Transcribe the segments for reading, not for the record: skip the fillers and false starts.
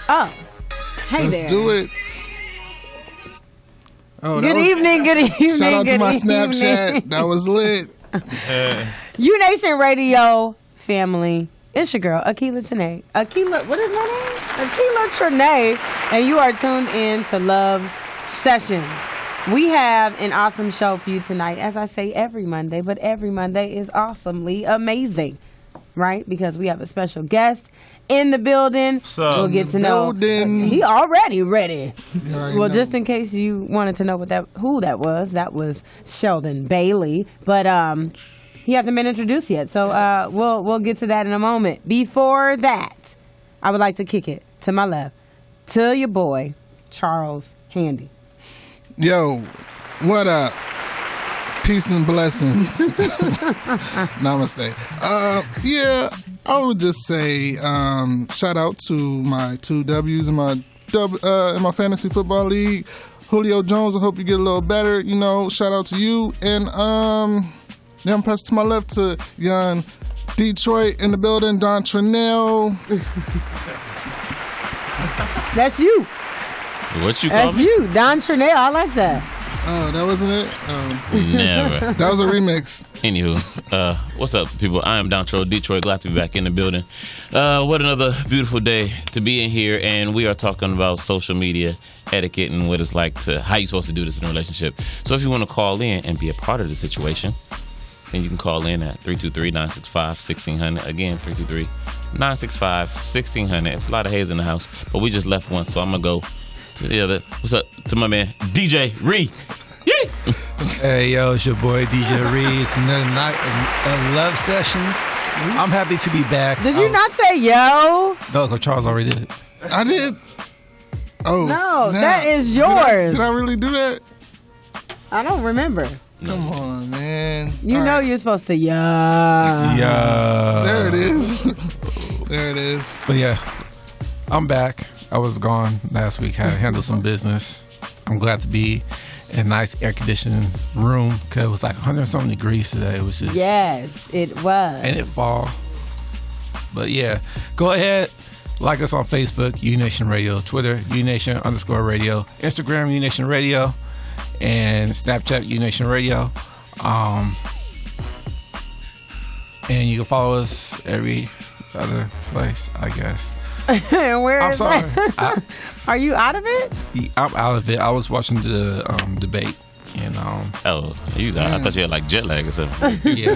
Oh. Hey Let's there. do it. Oh, Good evening. Shout out to my evening. Snapchat. That was lit. U-Nation Radio family. It's your girl, Akila Trinae. What is my name? Akila Trinae. And you are tuned in to Love Sessions. We have an awesome show for you tonight. As I say every Monday, but every Monday is awesomely amazing. Right? Because we have a special guest in the building. We'll get to know. He already ready. Well, just in case you wanted to know who that was Sheldon Bailey. But he hasn't been introduced yet, so we'll get to that in a moment. Before that, I would like to kick it to my left to your boy Charles Handy. Yo, what up? Peace and blessings. Namaste. Yeah, I would just say shout out to my 2 W's in my fantasy football league. Julio Jones, I hope you get a little better. You know, shout out to you. And then I'm passing to my left to young Detroit in the building, Don Trinell. That's you. What you call That's me? you, Don Trinell. I like that. Oh, that wasn't it? Never. That was a remix. Anywho, what's up, people? I am Don Tro, Detroit. Glad to be back in the building. What another beautiful day to be in here, and we are talking about social media etiquette and what it's like how you're supposed to do this in a relationship. So if you want to call in and be a part of the situation, then you can call in at 323-965-1600. Again, 323-965-1600. It's a lot of haters in the house, but we just left one, so I'm going to go to the other. What's up to my man, DJ Ree? Hey, yo, it's your boy, DJ Ree. It's another night of Love Sessions. I'm happy to be back. Did you not say yo? No, Charles already did. I did. Oh, no, snap. that is yours. Did I really do that? I don't remember. Come on, man. You All know right. you're supposed to Yeah. There it is. There it is. But yeah, I'm back. I was gone last week. Had to handle some business. I'm glad to be in a nice air-conditioned room because it was like 100-something degrees today. It was just... Yes, it was. And it fall. But yeah, go ahead. Like us on Facebook, U-Nation Radio. Twitter, U-Nation_radio. Instagram, U-Nation Radio. And Snapchat, U-Nation Radio. And you can follow us every other place, I guess. Where I'm is sorry. that? Are you out of it? I'm out of it. I was watching the debate. And I thought you had like jet lag or something. yeah,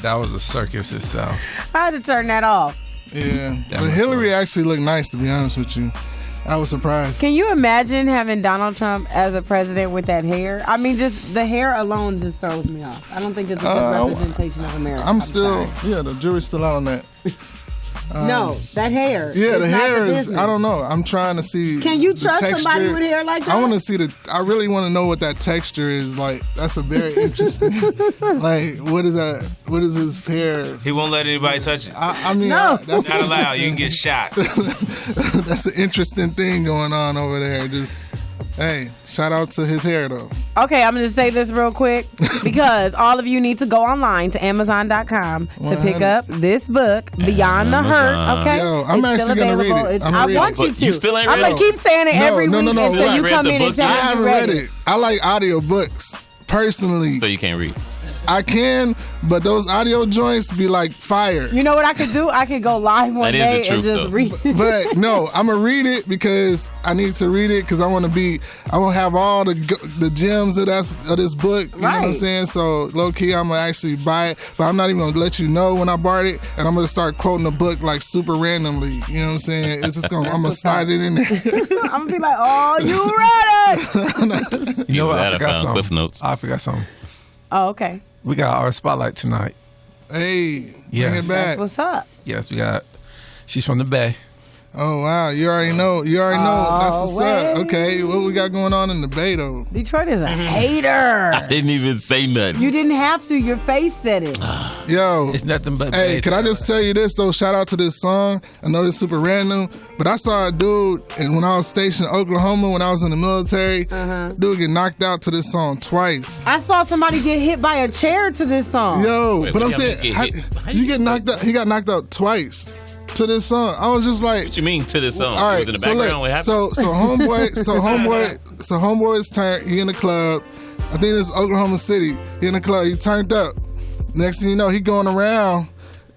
that was a circus itself. I had to turn that off. Yeah. But Hillary actually looked nice, to be honest with you. I was surprised. Can you imagine having Donald Trump as a president with that hair? I mean, just the hair alone just throws me off. I don't think it's a good representation of America. The jury's still out on that. No, that hair. Yeah, the hair is, business. I don't know. I'm trying to see. Can you trust texture. somebody with hair like that? I want to see I really want to know what that texture is like. That's a very interesting. Like, what is that? What is his hair? He won't let anybody touch it. I mean, No. that's Not allowed. You can get shot. That's an interesting thing going on over there. Just, hey, shout out to his hair, though. Okay, I'm going to say this real quick because all of you need to go online to Amazon.com to pick up this book, Beyond the Hurt. Okay, Yo, I'm it's actually still gonna read available. it. I'm I gonna read want it. you to. You still ain't read I'm it? gonna keep saying it every No, week no. until I you read come the in and book tell I me you haven't read it. I like audio books. Personally, So you can't read. I can, but those audio joints be like fire. You know what I could do? I could go live one That is the day and truth, just though. read it. But no, I'm gonna read it because I need to read it because I want to have all the gems of this book. You know what I'm Right. saying? So low key, I'm gonna actually buy it, but I'm not even gonna let you know when I bought it, and I'm gonna start quoting the book like super randomly. You know what I'm saying? It's just I'm gonna slide it in there. I'm gonna be like, oh, you read it? You know what? That I I forgot found something. Cliff Notes. I forgot something. Oh, okay. We got our spotlight tonight. Hey, bring Yes. it back. That's what's up. Yes, we got. She's from the Bay. Oh wow, you already know. That's what's up. wait. Okay, what we got going on in the Bay though? Detroit is a hater. I didn't even say nothing. You didn't have to. Your face said it. Yo, It's nothing but hey, Bay. can I just tell you this though? Shout out to this song. I know this is super random, but I saw a dude, and when I was stationed in Oklahoma, when I was in the military, dude get knocked out to this song twice. I saw somebody get hit by a chair to this song. Yo, Wait, but I'm what do you saying, mean get hit? How you get knocked out. He got knocked out twice. to this song. I was just like, What you mean to this song? all right, It was in the background. What happened? so homeboy's turned. He in the club. I think it's Oklahoma City. He in the club. He turned up. Next thing you know, he going around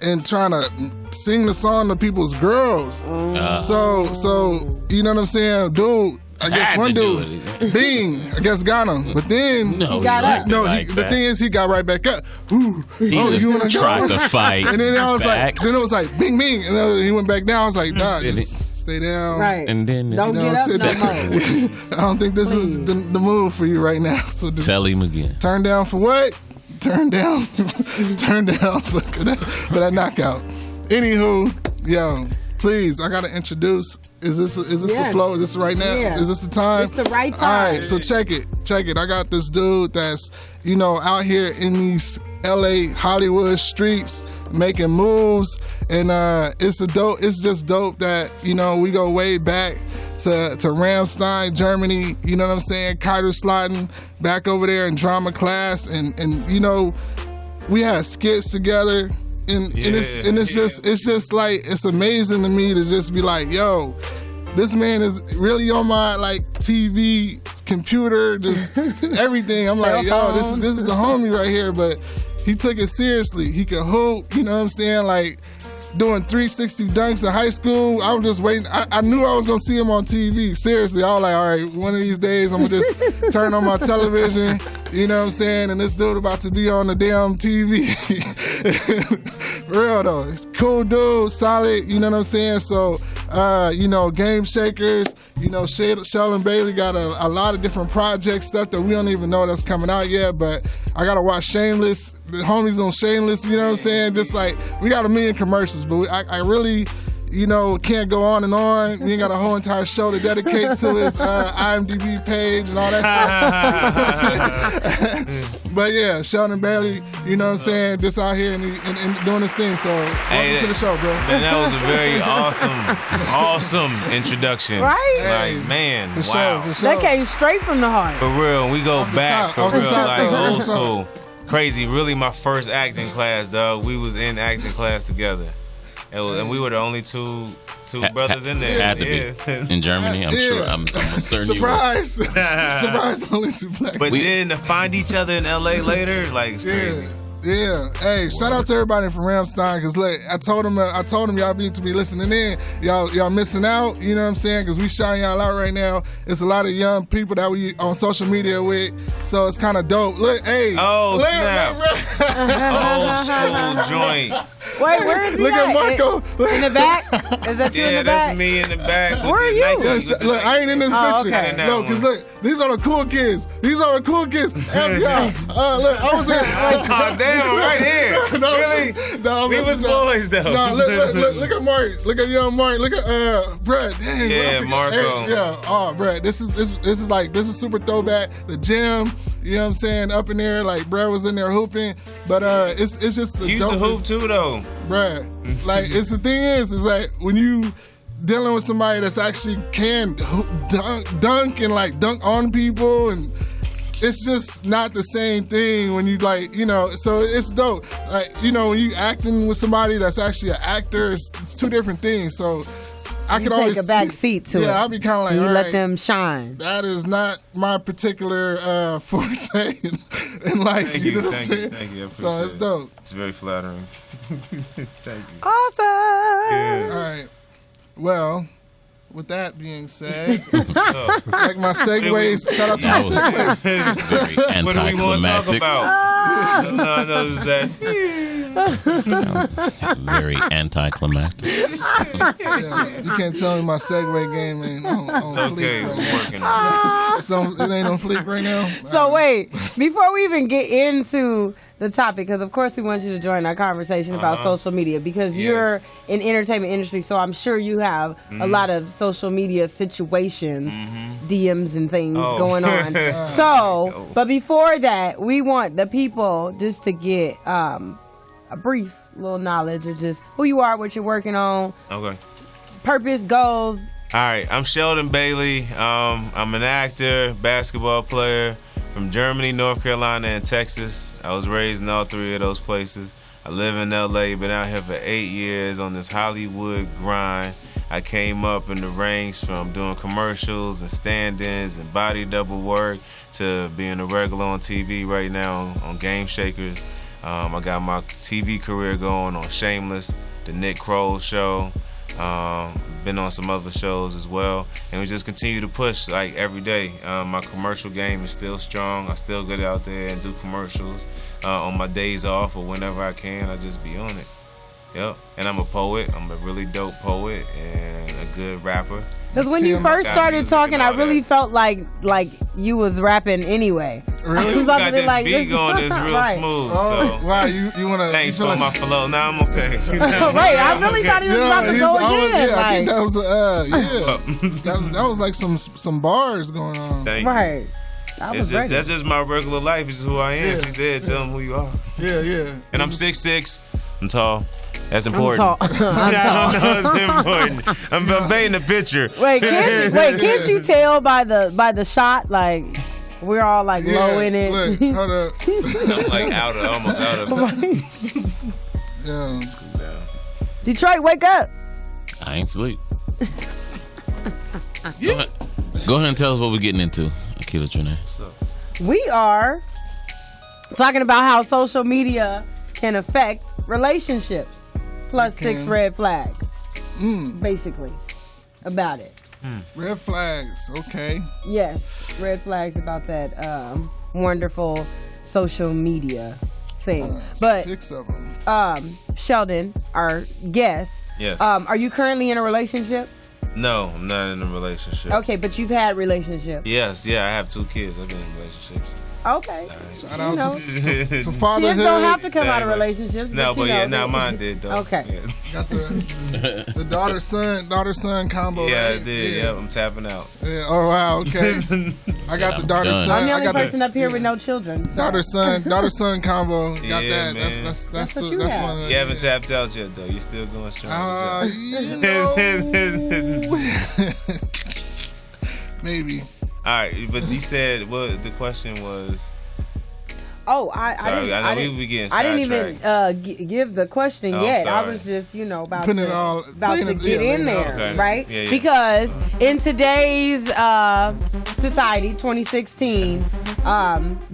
and trying to sing the song to people's girls. So you know what I'm saying, dude. I guess Had one to do dude, Bing, I guess got him. But then no, He got up. the thing is, he got right back up. Ooh, He you wanna tried go? to fight. And then I was back. like, then it was like, Bing, Bing, and then he went back down. I was like, nah, just stay down. Right. And then Don't You know, get up sit no down. more. I don't think this is the move for you right now. So just tell him again. turn down for what? Turn down for that knockout. Anywho, yo, please, I gotta introduce. Is this Yeah. the flow? Is this right now? Yeah. Is this the time? It's the right All time. right, so check it. I got this dude that's, out here in these LA Hollywood streets making moves, and it's just dope that we go way back to Ramstein, Germany. You know what I'm saying? Kiter sliding back over there in drama class, and we had skits together. And it's just like, it's amazing to me to just be like, yo, this man is really on my TV, computer, just everything. I'm like, yo, this is the homie right here. But he took it seriously. He could hoop, you know what I'm saying? Like doing 360 dunks in high school. I'm just waiting. I knew I was gonna see him on TV. Seriously, I was like, all right, one of these days I'm gonna just turn on my television. You know what I'm saying? And this dude about to be on the damn TV. For real though, it's cool dude, solid. You know what I'm saying? So, Game Shakers. Sheldon Bailey got a lot of different project stuff that we don't even know that's coming out yet. But I gotta watch Shameless. The homies on Shameless. You know what I'm saying? Just like we got a million commercials, but I really. Can't go on and on. We ain't got a whole entire show to dedicate to his IMDb page and all that stuff. But yeah, Sheldon Bailey, you know what I'm saying, just out here and doing this thing. So welcome to the show, bro. Man, that was a very awesome introduction. Right? Like, man, For wow. sure. That came straight from the heart. For real, we go Off the back top, for real, like off the old top. school. Crazy, really my first acting class, dog. We was in acting class together. And we were the only two brothers in there. Had to be in Germany. I'm sure. I'm certain you were. Surprise! Only two black. But then to find each other in LA later, like it's crazy. Yeah. Hey, shout out to everybody from Ramstein, because look, I told them y'all need to be listening in. Y'all missing out. You know what I'm saying? Because we shouting y'all out right now. It's a lot of young people that we on social media with, so it's kind of dope. Look, hey. Oh snap! Old school joint. Wait, where is he Look at Marco. In the back? Is that you in Yeah, the back? that's me in the back. Where are you? Look, I ain't in this Oh, picture. okay. No, because look, these are the cool kids. FBI. Look, I was here. Oh damn, I'm right here. No, Really? No, We was boys though. No, look at Mark. Look at young Mark. Look at Brett. Dang, Yeah, Marco. Brett. This is super throwback. The gym. You know what I'm saying? Up in there, like Brett was in there hooping. But it's just the You used to hoop dopest- too though. Bruh, like it's the thing is like when you dealing with somebody that's actually can dunk and like dunk on people, and it's just not the same thing when you so it's dope. Like, when you acting with somebody that's actually an actor, it's two different things. So I You could take always a back seat to it. Yeah, I'll be kind of like, You all let right, them shine. that is not my particular forte in life. Thank you you, know what I'm thank you, saying? thank you. I So it's appreciate it. dope. It's very flattering. Thank you. Awesome. All right. Well, with that being said, like my segues, shout out to my segues. Very What do we want to talk anticlimactic. about? No, I know it's that. Very anticlimactic. Yeah, you can't tell me my segue game ain't on Okay, fleek we're right now. working on It ain't on fleek right now. So wait, before we even get into the topic, because of course we want you to join our conversation about social media, because you're in entertainment industry, so I'm sure you have a lot of social media situations, DMs and things going on. So, but before that, we want the people just to get a brief little knowledge of just who you are, what you're working on, Okay. purpose, goals. All right, I'm Sheldon Bailey. I'm an actor, basketball player, from Germany, North Carolina, and Texas. I was raised in all three of those places. I live in LA, been out here for 8 years on this Hollywood grind. I came up in the ranks from doing commercials and stand-ins and body double work to being a regular on TV right now on Game Shakers. I got my TV career going on Shameless, the Nick Kroll show. Been on some other shows as well, and we just continue to push like every day. My commercial game is still strong. I still get out there and do commercials on my days off or whenever I can. I just be on it. Yep. And I'm a poet. I'm a really dope poet and a good rapper. Because when you first started talking, I really felt like you was rapping anyway. Really? You got this beat going that's real right. smooth. Oh, So wow, you want to... thanks for my flow. Nah, I'm okay. Right, I really thought he was about to go again. Yeah, I think like, that was, that was like some bars going on. Thank you. right. I was ready. That's just my regular life. It's just who I am. Yeah, She said, tell them who you are. Yeah. And I'm 6'6". I'm tall. That's I'm important. tall. I'm tall. I know it's important. I'm painting a picture. Can't you tell by the shot? Like, we're all like low in it. Look, hold up. I'm like almost out of it. Yeah. Cool down. Detroit, wake up. I ain't sleep. Go ahead and tell us what we're getting into, Akila Trinae. We are talking about how social media can affect relationships. Plus 6 red flags. Basically, about it. Red flags, okay. Yes, red flags about that wonderful social media thing. But 6 of them. Sheldon, our guest. Yes. Are you currently in a relationship? No, I'm not in a relationship. Okay, but you've had relationships. Yes, I have 2 kids. I've been in relationships. Okay. Shout out know. to fatherhood. Kids don't have to come out of relationships. No, but mine did though. Okay. Yeah. Got the daughter son combo. Yeah, right? I did. Yeah, I'm tapping out. Yeah. Oh wow. Okay. I got the daughter I'm son. I'm the I only got person up here with no children. So. daughter son combo. Got Yeah, that. man. That's what you have. one. You haven't tapped out yet though. You're still going strong. You know. Maybe. All right, but you said the question was. Oh, Sorry, I know we be getting I didn't sidetracked. even give the question Oh, yet. I sorry. was just, about Putting to, it all- about to playing it- get yeah, in there, okay. right? Yeah. Because in today's society, 2016,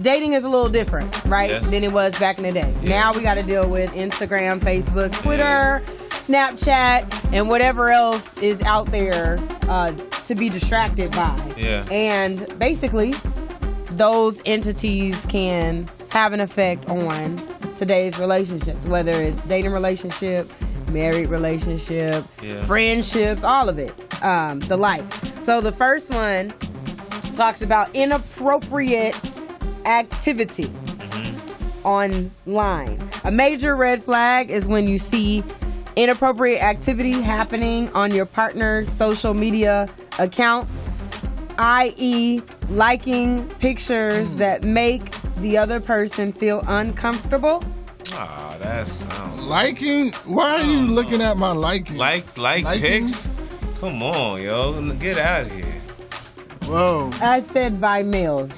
dating is a little different, right, Yes. than it was back in the day. Now we got to deal with Instagram, Facebook, Twitter, Snapchat, and whatever else is out there to be distracted by. Yeah. And basically, those entities can have an effect on today's relationships, whether it's dating relationship, married relationship, friendships, all of it, the like. So the first one talks about inappropriate activity online. A major red flag is when you see inappropriate activity happening on your partner's social media account, i.e. liking pictures that make the other person feel uncomfortable. That's Liking? Why are you looking at my liking? like pics. Come on, yo, get out of here. Whoa. I said by males.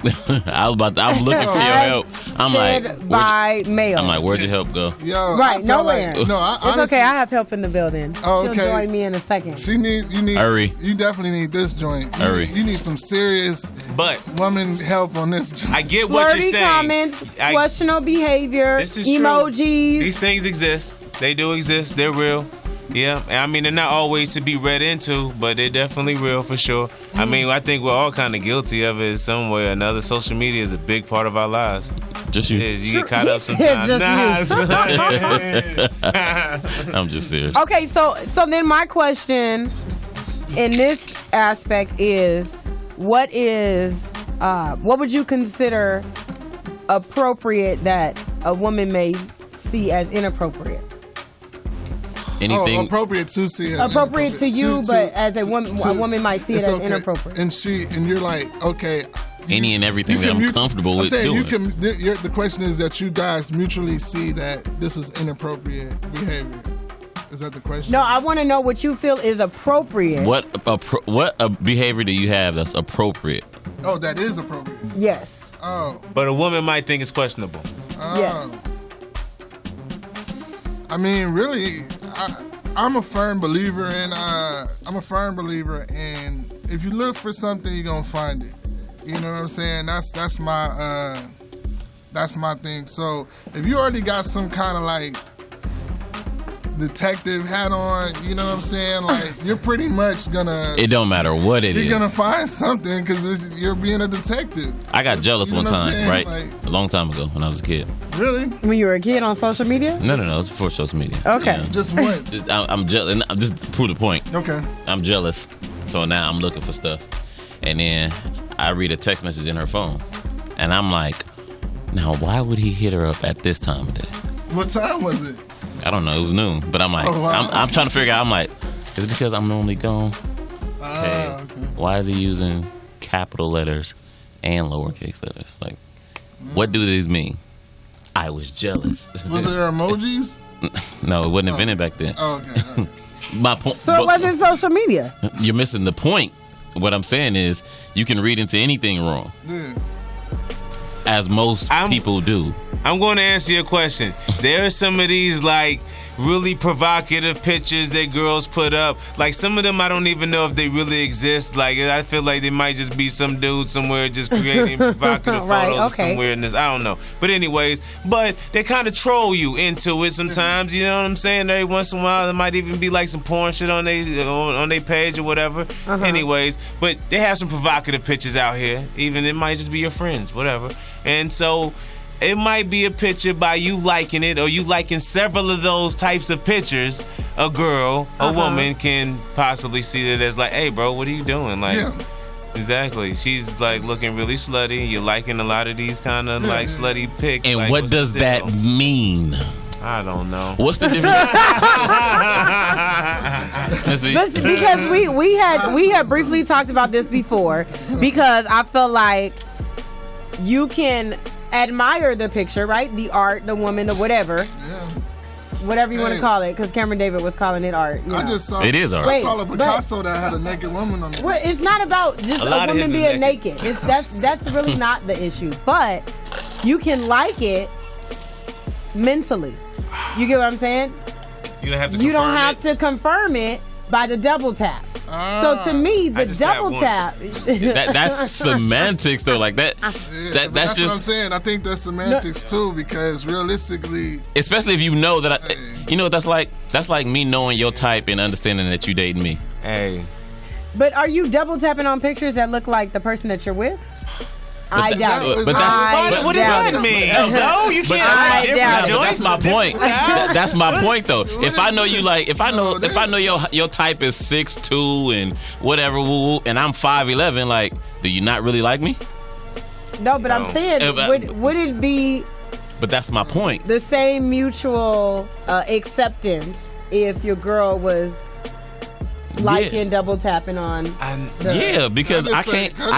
I was looking for your help. I'm like, by males. I'm like, where'd your help go? Yo, Right, I feel nowhere. Like, no, I It's honestly, okay. I have help in the building. Oh, She'll okay. join me in a second. You need Hurry. You definitely need this joint. Hurry. You need some serious But woman help on this joint. I get what Flirty you're saying. comments, questionable behavior, This is true. emojis. These things exist. They do exist. They're real. Yeah, I mean, they're not always to be read into, but they're definitely real for sure. I mean, I think we're all kind of guilty of it some way or another. Social media is a big part of our lives. Just you. It is. You get caught up He said sometimes. just Nah, I'm just serious. Okay, so then my question in this aspect is, what would you consider appropriate that a woman may see as inappropriate? Anything appropriate to see it. Appropriate to you, but as a woman might see it it's as okay. inappropriate. And you're like, okay. any and everything that I'm comfortable with doing. The question is that you guys mutually see that this is inappropriate behavior. Is that the question? No, I want to know what you feel is appropriate. What behavior do you have that's appropriate? Oh, that is appropriate. Yes. Oh. But a woman might think it's questionable. Yes. I mean, really, I'm a firm believer in. If you look for something, you're gonna find it. You know what I'm saying? That's my thing. So if you already got some kind of like detective hat on, you know what I'm saying? Like, you're pretty much gonna. It don't matter what it is. You're gonna find something because you're being a detective. I got jealous one time, right? Like, a long time ago when I was a kid. Really? When you were a kid on social media? No, it was before social media. Okay. Just once. I'm jealous. Just to prove the point. Okay. I'm jealous. So now I'm looking for stuff. And then I read a text message in her phone. And I'm like, now why would he hit her up at this time of day? What time was it? I don't know. It was noon. But I'm like, Oh, wow. I'm trying to figure out. I'm like, is it because I'm normally gone? Okay. Why is he using capital letters and lowercase letters? Like, what do these mean? I was jealous. Was there emojis? No, it wasn't invented back then. Oh, okay. All right. My point. So it wasn't social media. You're missing the point. What I'm saying is, you can read into anything wrong, Yeah. as most people do. I'm going to answer your question. There are some of these like really provocative pictures that girls put up. Like some of them I don't even know if they really exist. Like I feel like they might just be some dude somewhere just creating provocative Right, photos of okay. some weirdness. I don't know. But anyways, but they kind of troll you into it sometimes. You know what I'm saying? Every once in a while there might even be like some porn shit on their page or whatever. Anyways, but they have some provocative pictures out here. Even it might just be your friends, whatever. And so it might be a picture by you liking it or you liking several of those types of pictures. A girl, a woman can possibly see it as like, hey, bro, what are you doing? Like, Yeah. exactly. She's like looking really slutty. You're liking a lot of these kind of like slutty pics. And like, what what's the does that deal? mean? I don't know. What's the difference? Listen, because we had briefly talked about this before, because I feel like you can admire the picture, right? The art, the woman, or whatever. Yeah. Whatever you want to Hey. call it, because Cameron David was calling it art. You I know. just saw. It is art. I saw a Wait, Picasso that had a naked woman on it. Well, it's not about just A a lot of woman his is being naked. naked. That's really not the issue. But you can like it mentally. You get what I'm saying? You don't have to. You don't confirm have it. to confirm it by the double tap. So to me, the just tapped double once. tap. That's semantics, though. Like that. Yeah, That's but that's what I'm just. saying. I think that's semantics too, because realistically, Especially if you know that. You know what that's like? That's like me knowing your type and understanding that you dating me. Hey. But are you double tapping on pictures that look like the person that you're with? I doubt it. But that's- What does doubt that it. mean? So you can't I have different doubt it. But that's joints. my point. different styles? That's my point, though. If I know you like, if I know No, your type is 6'2" and whatever, woo, woo, and I'm 5'11", like, do you not really like me? No, but I'm saying, would it be But that's my point. the same mutual acceptance if your girl was liking, double tapping on? Yeah, because I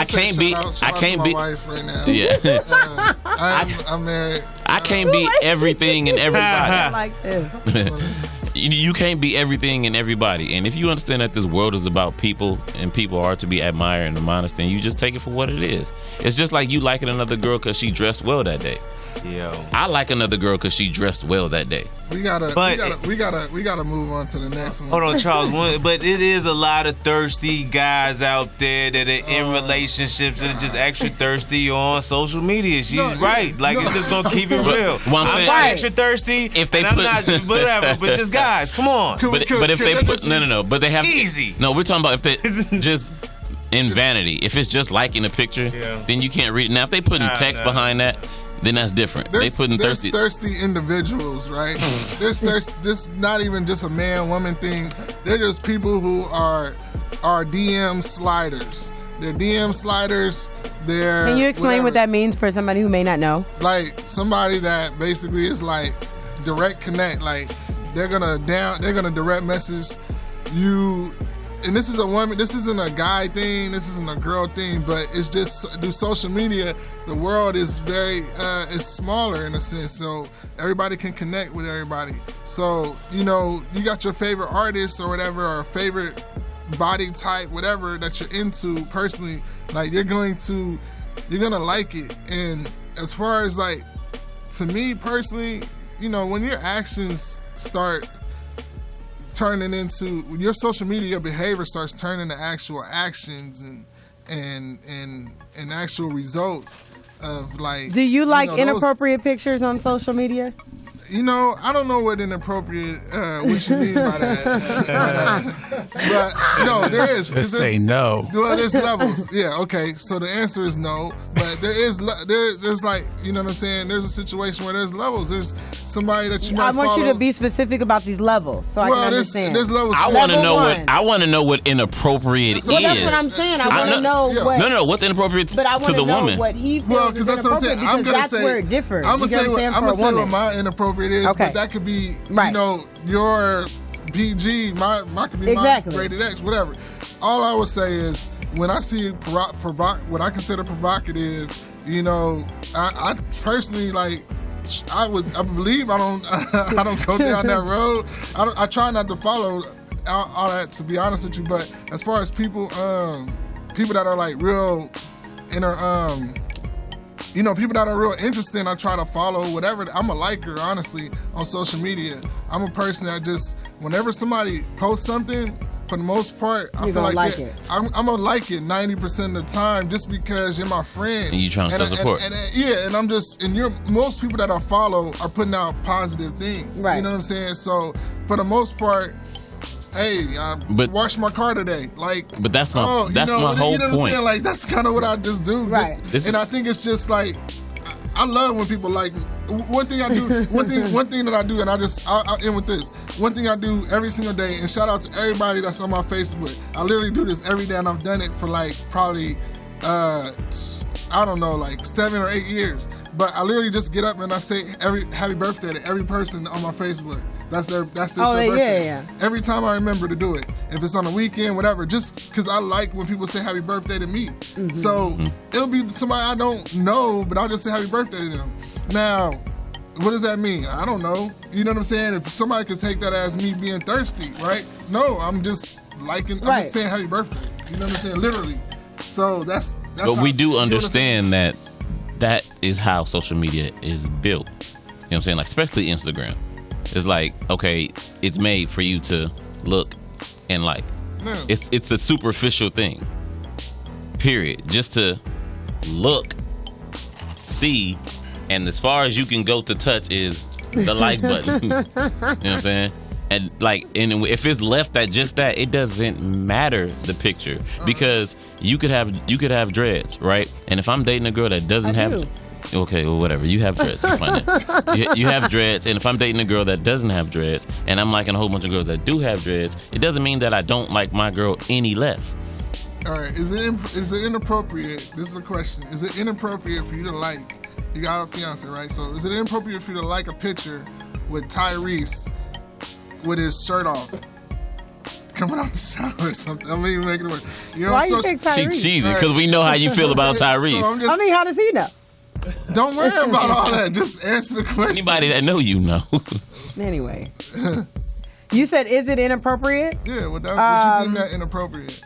can't be. My wife right now. Yeah, I'm married. I can't be everything and everybody. Like this. You can't be everything and everybody. And if you understand that this world is about people and people are to be admired and admonished, then you just take it for what it is. It's just like you liking another girl because she dressed well that day. Yo. I like another girl because she dressed well that day. We gotta move on to the next one. Hold on, Charles. But it is a lot of thirsty guys out there that are in relationships that are just extra thirsty on social media. She's right. Like, it's just gonna keep it real. What I'm I'm saying- not extra thirsty. If they and I'm put- not whatever. But just guys, come on. But if they put no, but they have Easy. No, we're talking about if they just in vanity. If it's just liking a picture, then you can't read it. Now, if they putting text behind that, then that's different. They putting thirsty individuals, right? This not even just a man-woman thing. They're just people who are DM sliders. They're DM sliders. They're. Can you explain what whatever. that means for somebody who may not know? Like somebody that basically is like direct connect. Like they're gonna direct message you. And this is a woman. This isn't a guy thing. This isn't a girl thing. But it's just through social media, the world is very is smaller in a sense. So everybody can connect with everybody. So you got your favorite artist or whatever, or favorite body type, whatever that you're into personally. Like you're going to you're gonna like it. And as far as like, to me personally, you know, when your actions start turning into, your social media behavior starts turning to actual actions and actual results of like. Do you like know, inappropriate pictures on social media? You know, I don't know what inappropriate, what you mean by that. But no, there is. Just say no. Well, there's levels. Yeah, okay. So the answer is no. But there's like, you know what I'm saying? There's a situation where there's levels. There's somebody that you might follow. I want you to be specific about these levels so I can understand. There's levels. I want to know what inappropriate is. Well, that's what I'm saying. I want to know what. No, what's inappropriate but I to the know woman? What he feels well, because that's what I'm saying. I'm gonna say where it differs. I'm gonna say what my inappropriate is, okay. but that could be, right. you know, your PG, my could be exactly. my rated X, whatever. All I would say is when I see what I consider provocative, you know, I personally like. I believe I don't go down that road. I try not to follow all that, to be honest with you. But as far as people that are like real you know, people that are real interesting, I try to follow whatever. I'm a liker, honestly, on social media. I'm a person that just, whenever somebody posts something, for the most part, I feel like I'm gonna like it 90% of the time, just because you're my friend. And you trying to show support. And I'm just, and most people that I follow are putting out positive things. Right. You know what I'm saying? So for the most part, hey, I washed my car today. Like, but that's my whole you know what I'm point. saying? Like, that's kind of what I just do. Right. And I think it's just like, I love when people like me. One thing I do, one thing that I do, and I'll end with this. One thing I do every single day, and shout out to everybody that's on my Facebook. I literally do this every day, and I've done it for like probably, I don't know, like 7 or 8 years. But I literally just get up and I say happy birthday to every person on my Facebook. That's their birthday. Yeah. Every time I remember to do it. If it's on the weekend, whatever, just because I like when people say happy birthday to me. Mm-hmm. So it'll be somebody I don't know, but I'll just say happy birthday to them. Now, what does that mean? I don't know. You know what I'm saying? If somebody could take that as me being thirsty, right? No, I'm just liking, I'm just saying happy birthday. You know what I'm saying? Literally. So that's but we do understand that is how social media is built. You know what I'm saying? Like, especially Instagram. It's like, okay, it's made for you to look and like. Yeah. It's a superficial thing. Period. Just to look, see, and as far as you can go to touch is the like button. You know what I'm saying? And like, and if it's left at just that, it doesn't matter the picture, because you could have dreads, right? And if I'm dating a girl that doesn't have, okay, well, whatever, you have dreads, it's fine. You have dreads, and if I'm dating a girl that doesn't have dreads, and I'm liking a whole bunch of girls that do have dreads, it doesn't mean that I don't like my girl any less. All right, is it inappropriate? This is a question. Is it inappropriate for you to like? You got a fiance, right? So is it inappropriate for you to like a picture with Tyrese with his shirt off, coming out the shower or something? I'm even making it work. You know, why you pick Tyrese? She cheesy because we know how you feel about Tyrese. So how does he know? Don't worry about all that. Just answer the question. Anybody that know you know. Anyway, you said, is it inappropriate? Yeah, would you deem that inappropriate?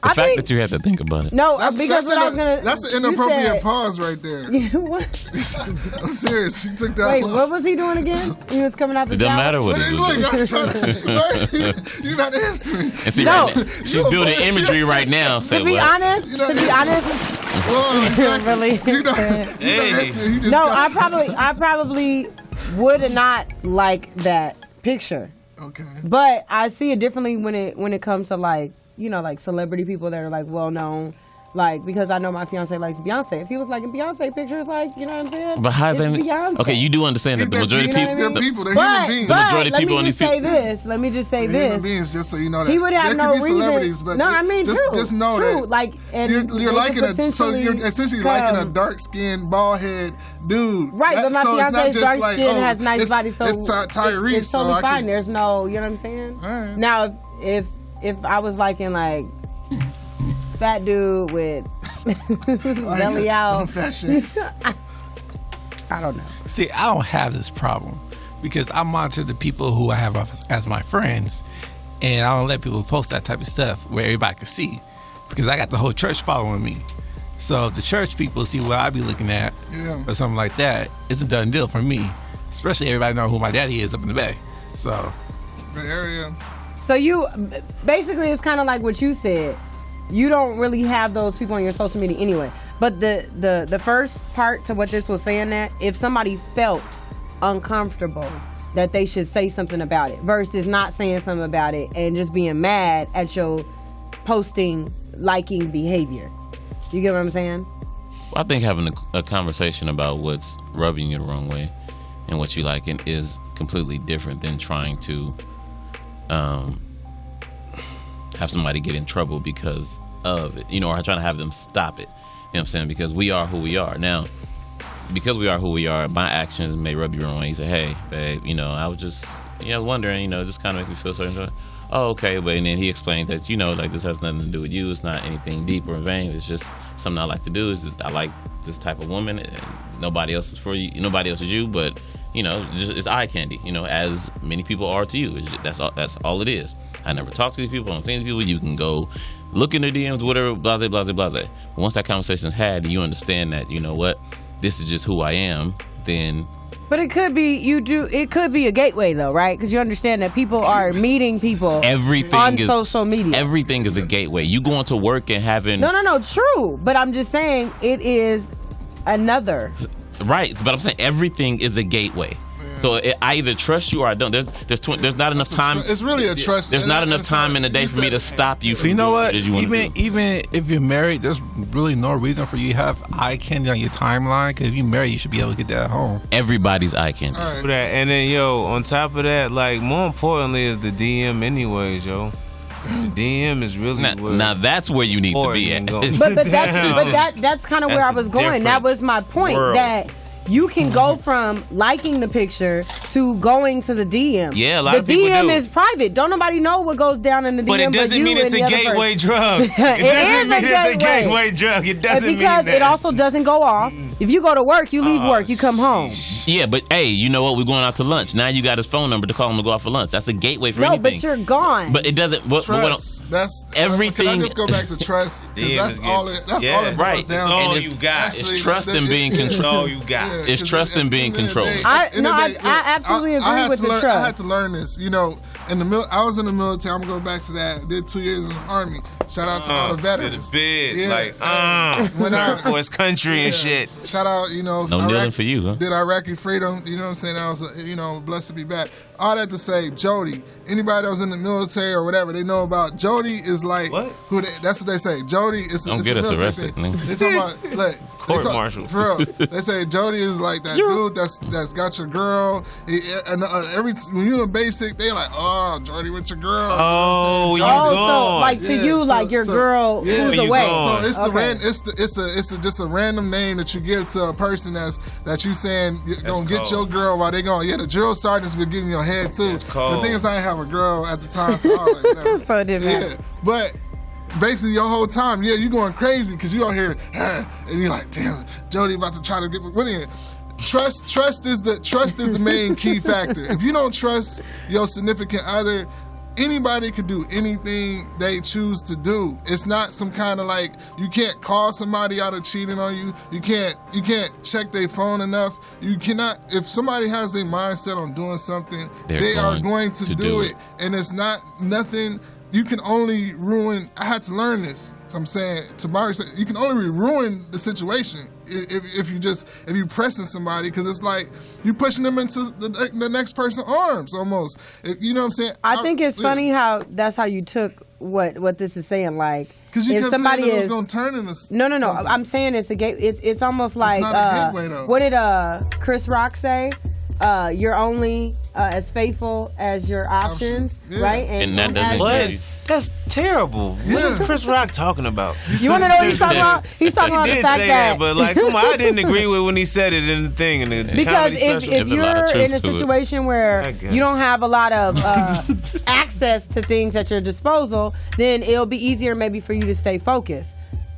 The fact that you had to think about it. No, because what I was gonna. That's an inappropriate pause right there. What? I'm serious. She took that. Wait, what was he doing again? He was coming out the shower. It doesn't matter what he was doing. You're not answering. And see, right now, she's building imagery right now. To be honest, well, exactly. Really. You're not answering. No, I probably would not like that picture. Okay. But I see it differently when it comes to like, you know, like celebrity people that are like well known, like, because I know my fiance likes Beyonce. If he was liking Beyonce pictures, like, you know what I'm saying? But how's that? Beyonce. Okay, you do understand that the majority of people, they're human beings. The majority of people on these people. Let me just say this. Human beings, just so you know that. He would have no reason. Celebrities, but no, I mean, just know that. Like, and you're liking you're essentially liking a dark skinned, bald head dude. Right, but my fiance's dark skin has nice body, so it's Tyrese. It's totally fine. There's no, you know what I'm saying? All right. Now, if I was liking like fat dude with belly out, I don't know. See, I don't have this problem because I monitor the people who I have as my friends, and I don't let people post that type of stuff where everybody can see, because I got the whole church following me. So if the church people see what I be looking at or something like that, it's a done deal for me. Especially everybody know who my daddy is up in the Bay. So The area. So you basically, it's kind of like what you said. You don't really have those people on your social media anyway. But the first part to what this was saying, that if somebody felt uncomfortable, that they should say something about it versus not saying something about it and just being mad at your posting, liking behavior. You get what I'm saying? I think having a conversation about what's rubbing you the wrong way and what you like is completely different than trying to have somebody get in trouble because of it, or trying to have them stop it. You know what I'm saying? Because we are who we are. Now, because we are who we are, my actions may rub you the wrong way. You say, hey, babe, I was just, wondering, just kind of make me feel certain. Oh, okay. But and then he explained that, like this has nothing to do with you. It's not anything deep or vain. It's just something I like to do. It's just, I like this type of woman, and nobody else is for you. Nobody else is you, but it's eye candy. As many people are to you. That's all it is. I never talk to these people. I don't see these people. You can go look in their DMs, whatever, blase, blase, blase. But once that conversation is had, and you understand that, this is just who I am, then. But it could be it could be a gateway though, right? Because you understand that people are meeting people on social media. Everything is a gateway. You going to work and having No, true. But I'm just saying it is another. Right, but I'm saying everything is a gateway. So I either trust you or I don't. There's not enough time. It's really a trust. There's not enough time in the day for me to stop you. From you know what? Even if you're married, there's really no reason for you to have eye candy on your timeline. Because if you're married, you should be able to get that at home. Everybody's eye candy. Right. And then on top of that, like more importantly is the DM, anyways, yo. The DM is really now that's where you need to be at. But that's kind of where I was going. That was my point. That you can go from liking the picture to going to the DM. Yeah, a lot of people do. The DM is private. Don't nobody know what goes down in the DM. But it doesn't mean it's a gateway drug. It doesn't mean it's a gateway drug. It doesn't mean that. Because it also doesn't go off. If you go to work, you leave work, you come home. Yeah, but hey, you know what? We're going out to lunch. Now you got his phone number to call him to go out for lunch. That's a gateway for anything. No, but you're gone. But it doesn't. Trust. That's everything. Can I just go back to trust? Because that's all it boils down to. That's all you got. It's trust and being controlled. That's all you got. It's trust and being controlled. I absolutely agree with the trust. I had to learn this. I was in the military. I'm gonna go back to that. I did 2 years in the Army. Shout out to all the veterans. When for his country and shit. Shout out, no kneeling for you, huh? Did Iraqi freedom? You know what I'm saying? I was, blessed to be back. All that to say, Jody. Anybody that was in the military or whatever, they know about Jody is like what? That's what they say. Jody is. Don't get us arrested. They talking about like. Court martial. For real. They say Jody is like that dude that's got your girl. When you in basic, they like, oh, Jody with your girl. Oh, you gone. So like to you, like your girl who's away. So it's just a random name that you give to a person that you saying you're gonna get your girl while they going. Yeah, the drill sergeants been getting your head too. The thing is, I didn't have a girl at the time, so I was like, so it didn't matter. But basically your whole time, you going crazy because you out here and you're like, damn, Jody about to try to get me. What is it? Trust is the main key factor. If you don't trust your significant other, anybody could do anything they choose to do. It's not some kind of like, you can't call somebody out of cheating on you. You can't check their phone enough. You cannot, if somebody has their mindset on doing something, they are going to do it. And it's not nothing. You can only ruin. I had to learn this. So I'm saying, Tamari said, you can only ruin the situation if you pressing somebody, because it's like you pushing them into the next person's arms almost. You know what I'm saying? I think it's funny how that's how you took what this is saying. Like, because you kept saying that it was going to turn into no. I'm saying it's a gate. It's almost like it's not a gateway though. What did Chris Rock say? You're only as faithful as your options, right? And that doesn't. That's terrible. What is Chris Rock talking about? You want to know what he's talking about? He's talking about the fact that. But like, come on, I didn't agree with when he said it in the thing. In the because if you're in a situation where you don't have a lot of access to things at your disposal, then it'll be easier maybe for you to stay focused.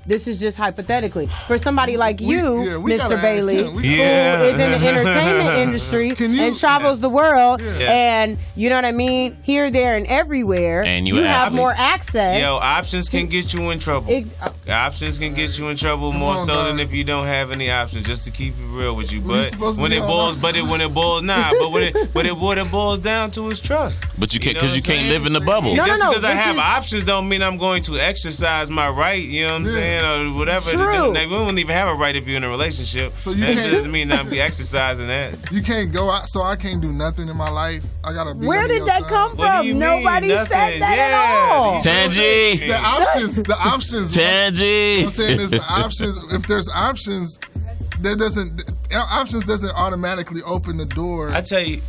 this is just hypothetically. For somebody like you, we gotta Mr. ask Bailey, him. who is in the entertainment industry and travels the world, and you know what I mean, here, there, and everywhere, and you have more access. Yo, options can get you in trouble. Options can get you in trouble more so than if you don't have any options. Just to keep it real with you, but when it boils down to is trust. But you can't, because you can't live in the bubble. Just because I have options don't mean I'm going to exercise my right. You know what I'm saying, or whatever. True. We wouldn't even have a right if you're in a relationship. So that doesn't mean I'm be exercising that. You can't go out, so I can't do nothing in my life. I gotta be. Where did that come from? Nobody said that at all. Tangy. The options. Tangy. I'm saying is the options. If there's options, options doesn't automatically open the door. I tell you,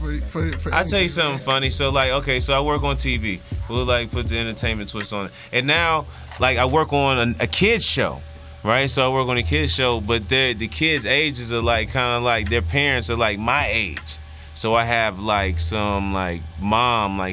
I tell you something funny. So like, okay, so I work on TV. We'll like put the entertainment twist on it, and now like I work on a kids show. Right, so I work on a kids show, but the kids' ages are like kind of like their parents are like my age. So I have like some like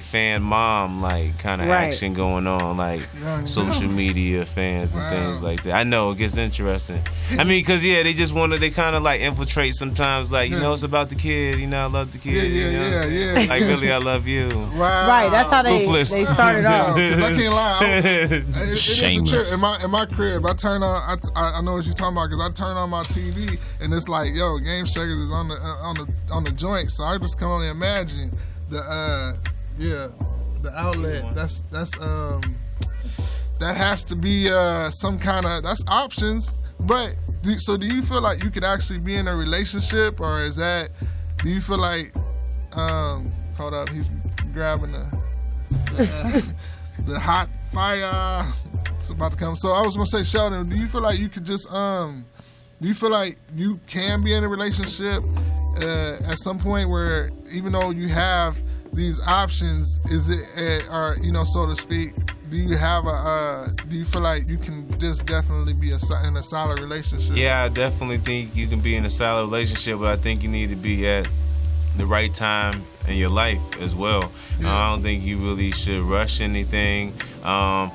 fan mom like kind of action going on, like social media fans and things like that. I know it gets interesting. I mean, because they just they kind of like infiltrate sometimes, like you know it's about the kid, you know I love the kid, yeah. Like really I love you. Wow. Right, that's how they started off. Because I can't lie, it Shameless. is a trip. In my crib, I turn on. I know what you're talking about because I turn on my TV and it's like, yo, Game Shakers is on the joint, so I just can only imagine the outlet. That's that has to be some kind of that's options. But do you feel like you could actually be in a relationship, or is that? Do you feel like? Hold up, he's grabbing the hot fire. It's about to come. So I was gonna say, Sheldon, do you feel like you could just do you feel like you can be in a relationship at some point where, even though you have these options, is it, or so to speak, do you feel like you can just definitely be in a solid relationship? Yeah, I definitely think you can be in a solid relationship, but I think you need to be at the right time in your life as well. I don't think you really should rush anything. Like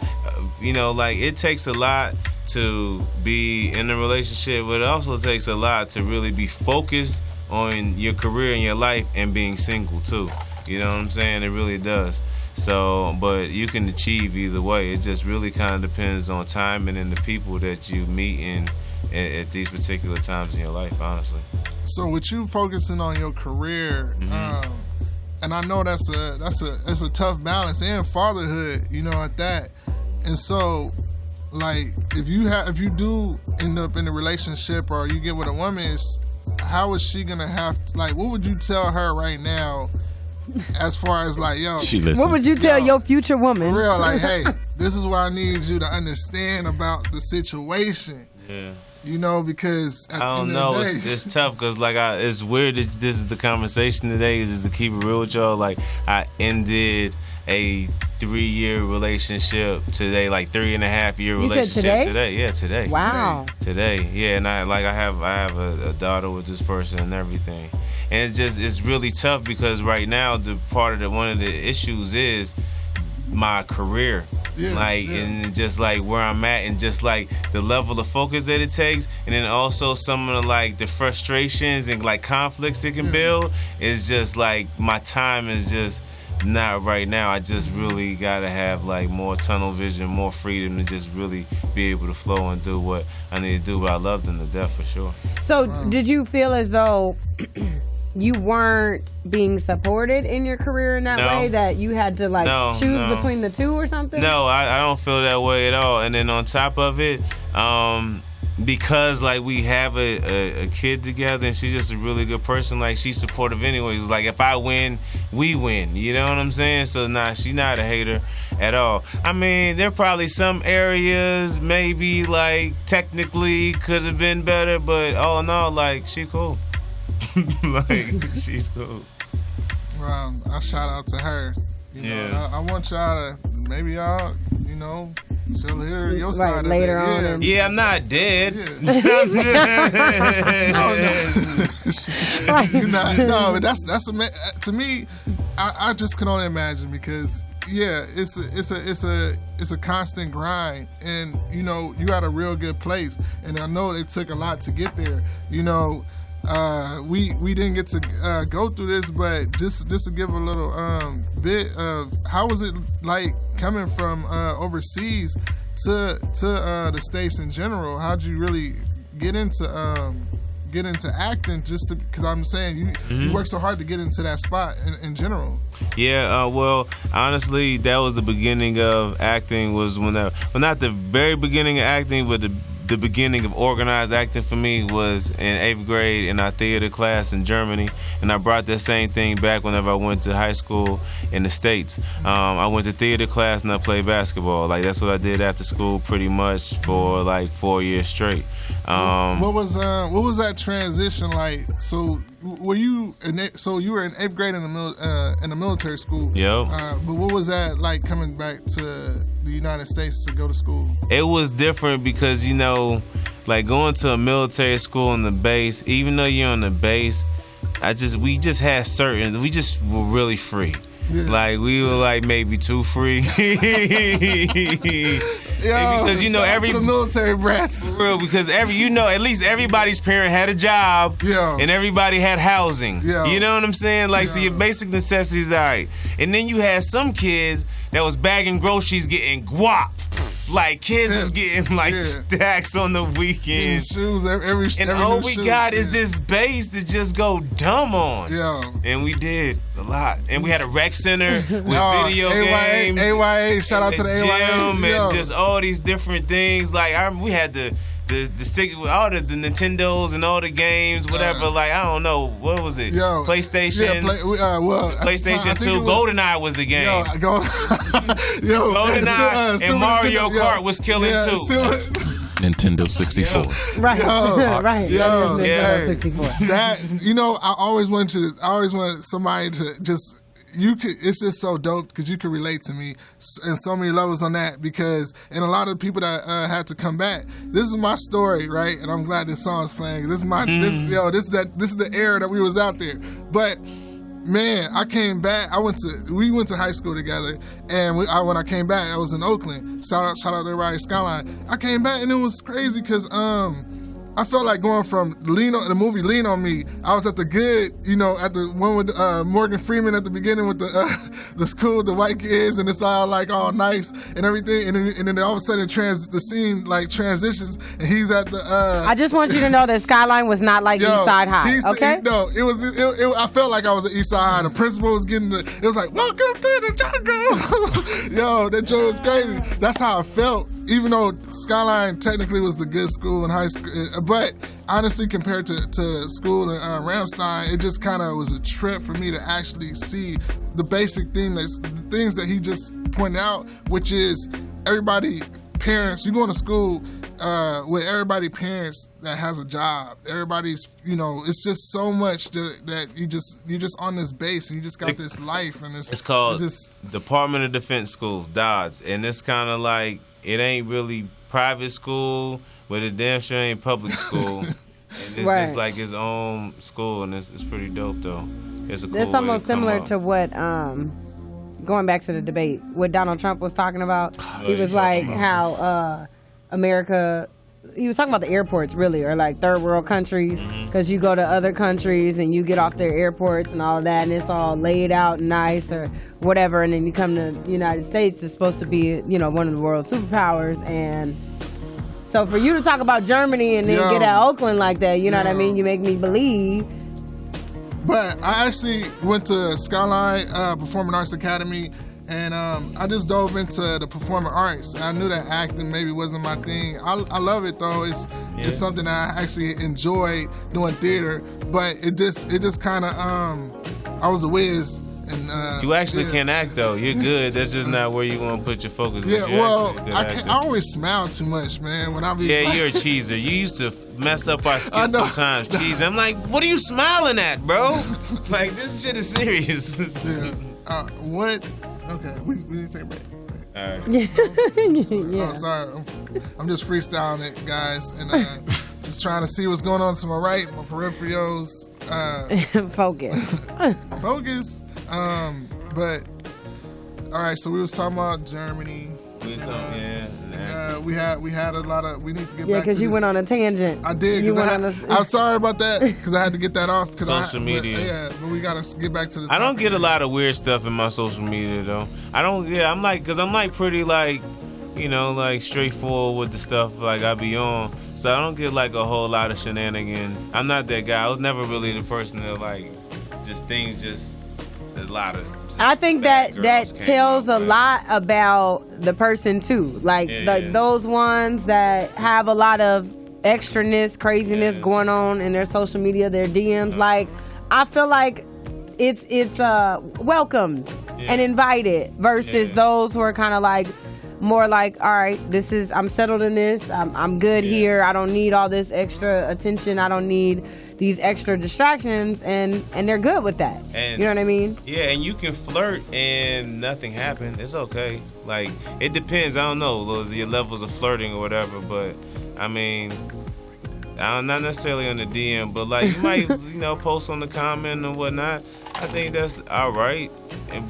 it takes a lot to be in a relationship, but it also takes a lot to really be focused on your career and your life and being single too. You know what I'm saying? It really does. So, but you can achieve either way. It just really kind of depends on timing and the people that you meet at these particular times in your life, honestly. So with you focusing on your career, and I know that's a tough balance, and fatherhood, at that. And so, like, if you do end up in a relationship or you get with a woman, how is she gonna have to, like, what would you tell her right now, as far as like, yo, what would you tell your future woman? For real, like, hey, this is what I need you to understand about the situation. Yeah. Because at I don't the know. end of the day, It's tough because it's weird that this is the conversation today. Is to keep it real with y'all. Like I ended a 3-year relationship today, like 3.5-year relationship today. Yeah, today. Wow. Today, yeah, and I have a daughter with this person and everything, and it's really tough because right now one of the issues is my career. And just like where I'm at and just like the level of focus that it takes, and then also some of the frustrations and like conflicts it can build, is just like my time is just not right now. I just really gotta have like more tunnel vision, more freedom to just really be able to flow and do what I need to do. But I love them to death for sure. So did you feel as though you weren't being supported in your career in that way, that you had to choose between the two or something? No, I don't feel that way at all. And then on top of it, because like we have a kid together and she's just a really good person, like she's supportive anyways. Like if I win, we win. You know what I'm saying? So she's not a hater at all. I mean, there are probably some areas maybe like technically could have been better, but all in all, like she cool. Like she's cool. Well, I shout out to her. I want y'all to maybe she'll hear your side later of it. on. Yeah, I'm not dead. No, you're not. No, but that's to me. I just can only imagine because it's a constant grind, and you know you got a real good place, and I know it took a lot to get there. You know, we didn't get to go through this, but just to give a little bit of how was it like coming from overseas to the States in general? How'd you really get into acting? Just because I'm saying you work so hard to get into that spot in general. Yeah, well, honestly, that was the beginning of acting. Was well, not the very beginning of acting, but the beginning of organized acting for me was in 8th grade in our theater class in Germany, and I brought that same thing back whenever I went to high school in the States. I went to theater class and I played basketball. Like that's what I did after school, pretty much for like 4 years straight. What was that transition like? So were you you were in 8th grade in the military school? Yep. But what was that like coming back to the United States to go to school? It was different because, you know, like going to a military school on the base, even though you're on the base, we just were really free. Yeah. Like we were like maybe too free. Because you know the military brats. For real, because at least everybody's parent had a job. Yeah. And everybody had housing. Yeah. You know what I'm saying? Like so your basic necessities, all right. And then you had some kids that was bagging groceries getting guap. Like kids was getting like stacks on the weekend. Shoes every all we got is this base to just go dumb on. Yeah. And we did a lot. And we had a rec center with video games. AYA, shout out to the AYA. Gym and just all these different things. Like we had the stick with all the Nintendos and all the games, whatever. Like I don't know, what was it? PlayStation. Yeah, PlayStation 2. GoldenEye was the game. GoldenEye and Mario Kart was killing too. Nintendo 64. Right. Right. Nintendo 64. That I always wanted somebody to just. It's just so dope because you can relate to me in so many levels on that and a lot of people that had to come back. This is my story, right? And I'm glad this song's playing. This is this is the era that we was out there. But man, I came back. We went to high school together, and when I came back, I was in Oakland. Shout out to everybody Skyline. I came back and it was crazy because I felt like going from the movie Lean on Me. I was at the good, at the one with Morgan Freeman at the beginning with the school, the white kids, and it's all like all nice and everything. And then all of a sudden the scene like transitions, and he's at the. I just want you to know that Skyline was not like East Side High. Okay. No, it was. I felt like I was at East Side High. The principal was getting it was like, "Welcome to the jungle." That joke was crazy. That's how I felt. Even though Skyline technically was the good school in high school, but honestly, compared to school in Ramstein, it just kind of was a trip for me to actually see the basic things that he just pointed out, which is parents. You go to school with everybody parents that has a job. Everybody's, it's just so much that you're just on this base and you just got this life and it's called Department of Defense Schools, DODS, and it's kind of like. It ain't really private school, but it damn sure ain't public school. And it's just like his own school, and it's pretty dope though. It's a cool It's almost similar to what going back to the debate, what Donald Trump was talking about. He was like how America. He was talking about the airports, really, or like third world countries, because you go to other countries and you get off their airports and all of that, and it's all laid out nice or whatever, and then you come to the United States, it's supposed to be, one of the world's superpowers, and so for you to talk about Germany and then get at Oakland like that, you know what I mean? You make me believe. But I actually went to Skyline Performing Arts Academy. And I just dove into the performing arts. I knew that acting maybe wasn't my thing. I love it though. It's something that I actually enjoyed doing theater. But it just kind of I was a whiz. And you actually can act though. You're good. That's just not where you want to put your focus. Yeah, I always smile too much, man. When I be you're a cheeser. You used to mess up our skits sometimes. Cheese. I'm like, what are you smiling at, bro? Like this shit is serious. Yeah. What? Okay, we need to take a break. All right. Oh, sorry. I'm just freestyling it, guys, and just trying to see what's going on to my right, my peripherals. Focus. Focus. But all right. So we was talking about Germany. We had a lot of. We need to get Yeah, back to because you this. went on a tangent. I did. You 'Cause went on I'm sorry about that because I had to get that off. Social media. But we gotta get back to the. I don't topic. get a lot of weird stuff in my social media though. I don't. Yeah, I'm like, cause I'm like pretty like, you know, like straightforward with the stuff like I be on. So I don't get like a whole lot of shenanigans. I'm not that guy. I was never really the person that like, just things just a lot of. I think that tells a lot about the person too. Like those ones that have a lot of extraness, craziness going on in their social media, their DMs. Like I feel like it's welcomed and invited versus those who are kind of like more like, all right, I'm settled in this. I'm good here. I don't need all this extra attention. I don't need these extra distractions, and they're good with that. And, you know what I mean? Yeah, and you can flirt and nothing happened. It's okay. Like, it depends. I don't know your levels of flirting or whatever, but I mean, I'm not necessarily on the DM, but like you might, post on the comment or whatnot. I think that's all right.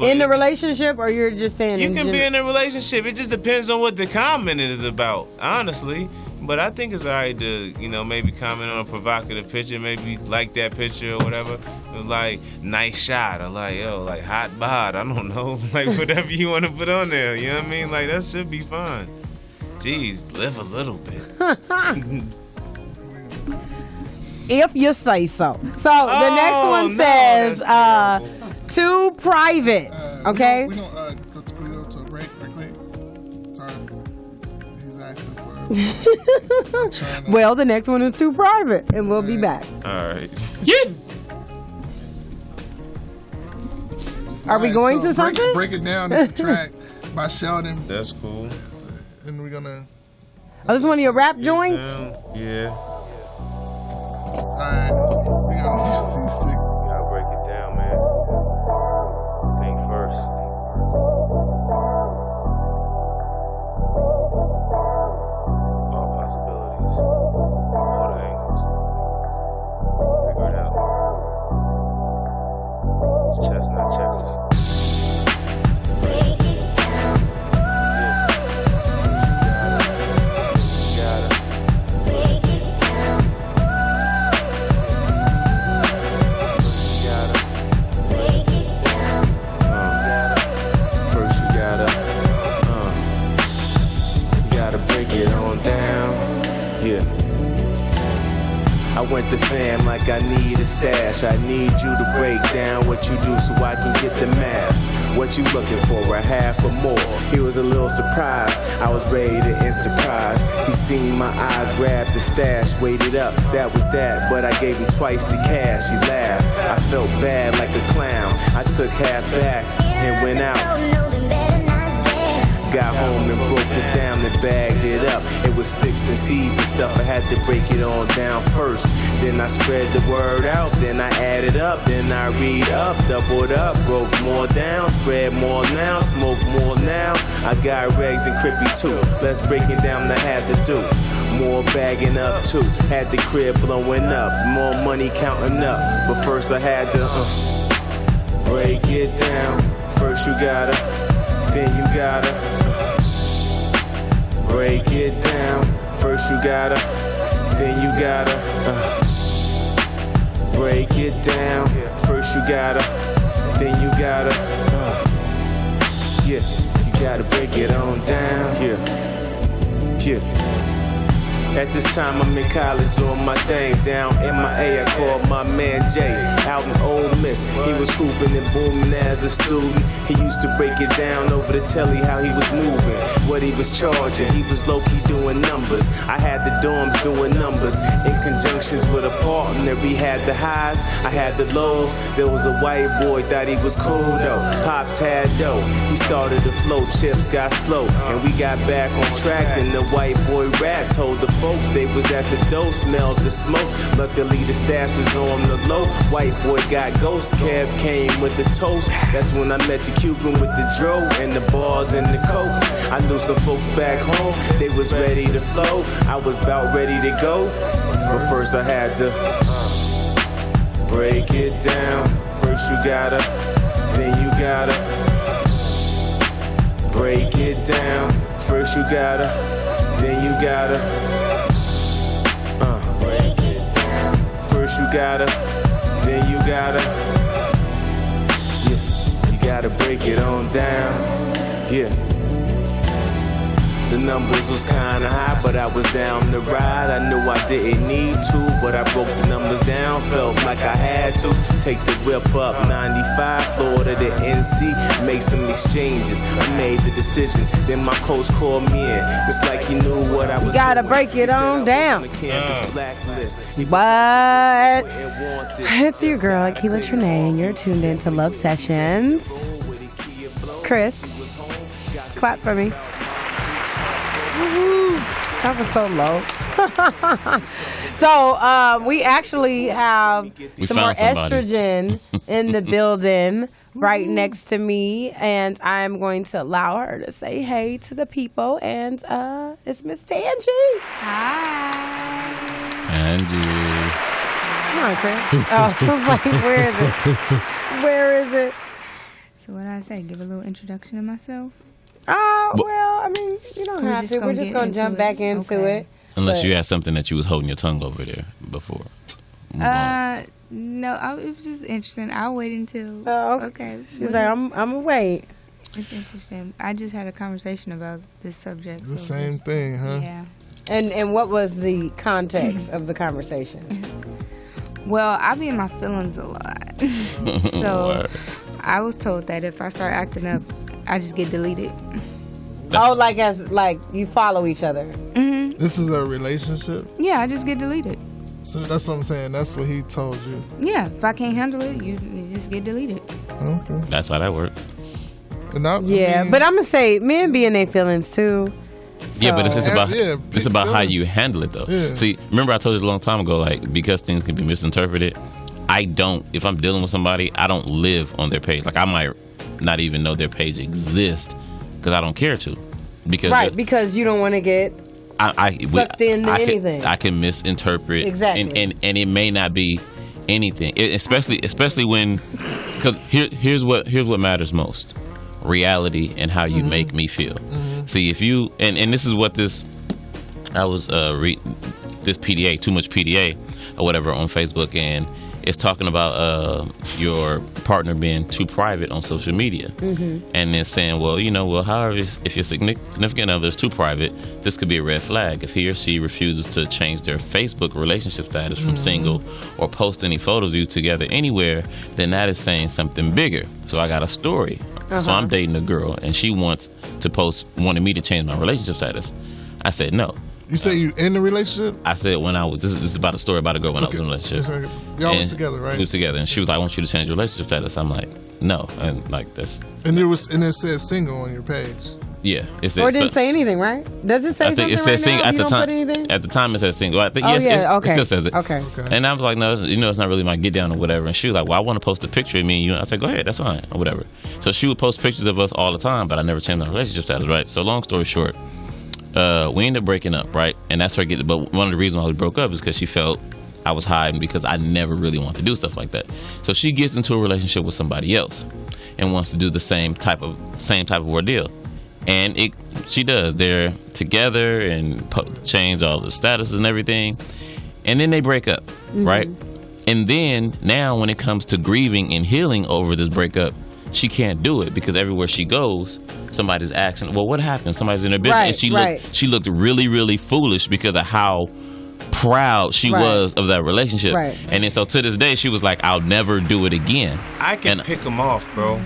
In the relationship, or you're just saying you can be in a relationship. It just depends on what the comment is about, honestly. But I think it's all right to, maybe comment on a provocative picture, maybe like that picture or whatever. Like, nice shot, or like, like hot bod. I don't know, like whatever you want to put on there. You know what I mean? Like that should be fine. Jeez, live a little bit. If you say so. So the next one says, too private. Okay. We don't go to a break right quick. Sorry, he's asking for. Well, the next one is too private, and we'll be back. All right. Yes. Are we going to something? Break it down. It's a track by Sheldon. That's cool. And we're gonna. Oh, this is one of your rap joints? Yeah. Alright. We gotta see sick. Gotta break it down, man. Think first. All possibilities. All the angles. Figure it out. It's chestnut checkers. Break it down. Gotta. Break it down. Break it down. First you gotta break it on down. Yeah. I went to fam like I need a stash. I need you to break down what you do so I can get the math. What you looking for, a half or more? He was a little surprised, I was ready to enterprise. He seen my eyes, grabbed the stash, waited up, that was that. But I gave him twice the cash, he laughed. I felt bad like a clown. I took half back and went out. Got home and broke it down and bagged it up. It was sticks and seeds and stuff. I had to break it on down first. Then I spread the word out. Then I added up. Then I read up, doubled up, broke more down, spread more now, smoke more now. I got regs and crippy too. Let's break it down. I had to do more bagging up too. Had the crib blowing up, more money counting up. But first I had to break it down. First you gotta, then you gotta break it down. First you gotta, then you gotta break it down. First you gotta, then you gotta yeah, you gotta break it on down. Yeah. At this time I'm in college doing my thing. Down MIA, I called my man Jay out in Ole Miss. He was hooping and booming as a student. He used to break it down over the telly how he was moving, what he was charging. He was low-key doing numbers. I had the dorms doing numbers in conjunctions with a partner. He had the highs, I had the lows. There was a white boy, thought he was cool though. Pops had dough. He started to flow, chips got slow, and we got back on track. Then the white boy rap told the folks they was at the door, smelled the smoke. Luckily the stash was on the low. White boy got ghost, cab came with the toast. That's when I met the Cuban with the dro and the bars and the coke. I knew some folks back home, they was ready to flow. I was about ready to go, but first I had to break it down. First you gotta, then you gotta break it down. First you gotta, then you gotta break it down. first you gotta, then you gotta you gotta break it on down. Yeah. The numbers was kinda high, but I was down the ride. I knew I didn't need to, but I broke the numbers down. Felt like I had to take the whip up 95 Florida to NC, make some exchanges. I made the decision, then my coach called me in, just like he knew what I was. You gotta doing. break it He said on I was down. on the campus blacklist. He What? wanted It's your girl, Akila Trinae, and you're tuned in to Love Sessions. Chris, clap for me. Woo-hoo. That was so low. So we actually have We some more found somebody. estrogen in the building right next to me, and I'm going to allow her to say hey to the people. And it's Miss Tangie. Hi. Angie. Come on, Chris. Oh, I was like, where is it? Where is it? So what did I say? Give a little introduction to myself? Oh, well, I mean, you don't We're have just to. gonna We're just get going to into jump it. back into Okay. it. Unless But- you had something that you was holding your tongue over there before. Move on. No, it was just interesting. I'll wait until. Oh, Okay. She's like, I'm going to wait. It's interesting. I just had a conversation about this subject. The so same thing, huh? Yeah. And what was the context of the conversation? Well, I be in my feelings a lot. So Word. I was told that if I start acting up, I just get deleted. Oh, like you follow each other. This is a relationship, Yeah, I just get deleted. so that's what I'm saying. That's what he told you. Yeah, if I can't handle it, you just get deleted. Okay. That's how that worked. And I Yeah, mean, but I'm going to say men be in their feelings too. Yeah, but it's just So- about Yeah, it's about how you feelings. handle it though. Yeah. See, remember I told you a long time ago, like because things can be misinterpreted. I don't. If I'm dealing with somebody, I don't live on their page. Like I might not even know their page exists because I don't care to. Because Right, because you don't want to get sucked into anything. I can misinterpret Exactly. and it may not be anything. Especially when because here's what matters most: reality and how you make me feel. See, if you and this is what this I was this PDA, too much PDA or whatever on Facebook, and it's talking about your partner being too private on social media, and then saying, well, however, if your significant other is too private, this could be a red flag. If he or she refuses to change their Facebook relationship status from single or post any photos of you together anywhere, then that is saying something bigger. So I got a story. So I'm dating a girl, and she wanted me to change my relationship status. I said no. you say you in the relationship? I said when I was this is about a story about a girl when I was in a relationship. Y'all was And together, right? We was together, and she was like, "I want you to change your relationship status." I'm like, "No," and like that's And it said single on your page. yeah. It said, Or it didn't say anything, right? Does it say I think something it said right single now? at You the don't time. put anything? At the time, it said single. I think Oh, yes, yeah, okay. it still says it. Okay. And I was like, no, it's not really my get down or whatever. And she was like, well, I want to post a picture of me and you. And I said, go ahead, that's fine or whatever. So she would post pictures of us all the time, but I never changed my relationship status, right? So long story short, we ended up breaking up, right? And that's her getting. But one of the reasons why we broke up is because she felt I was hiding because I never really wanted to do stuff like that. So she gets into a relationship with somebody else and wants to do the same type of ordeal. And she does. They're together and change all the statuses and everything. And then they break up, right? And then now when it comes to grieving and healing over this breakup, she can't do it because everywhere she goes, somebody's asking, well, what happened? Somebody's in her business. Right, and she looked really, really foolish because of how proud she Right. was of that relationship. Right. And then so to this day, she was like, I'll never do it again. I can And- pick them off, bro.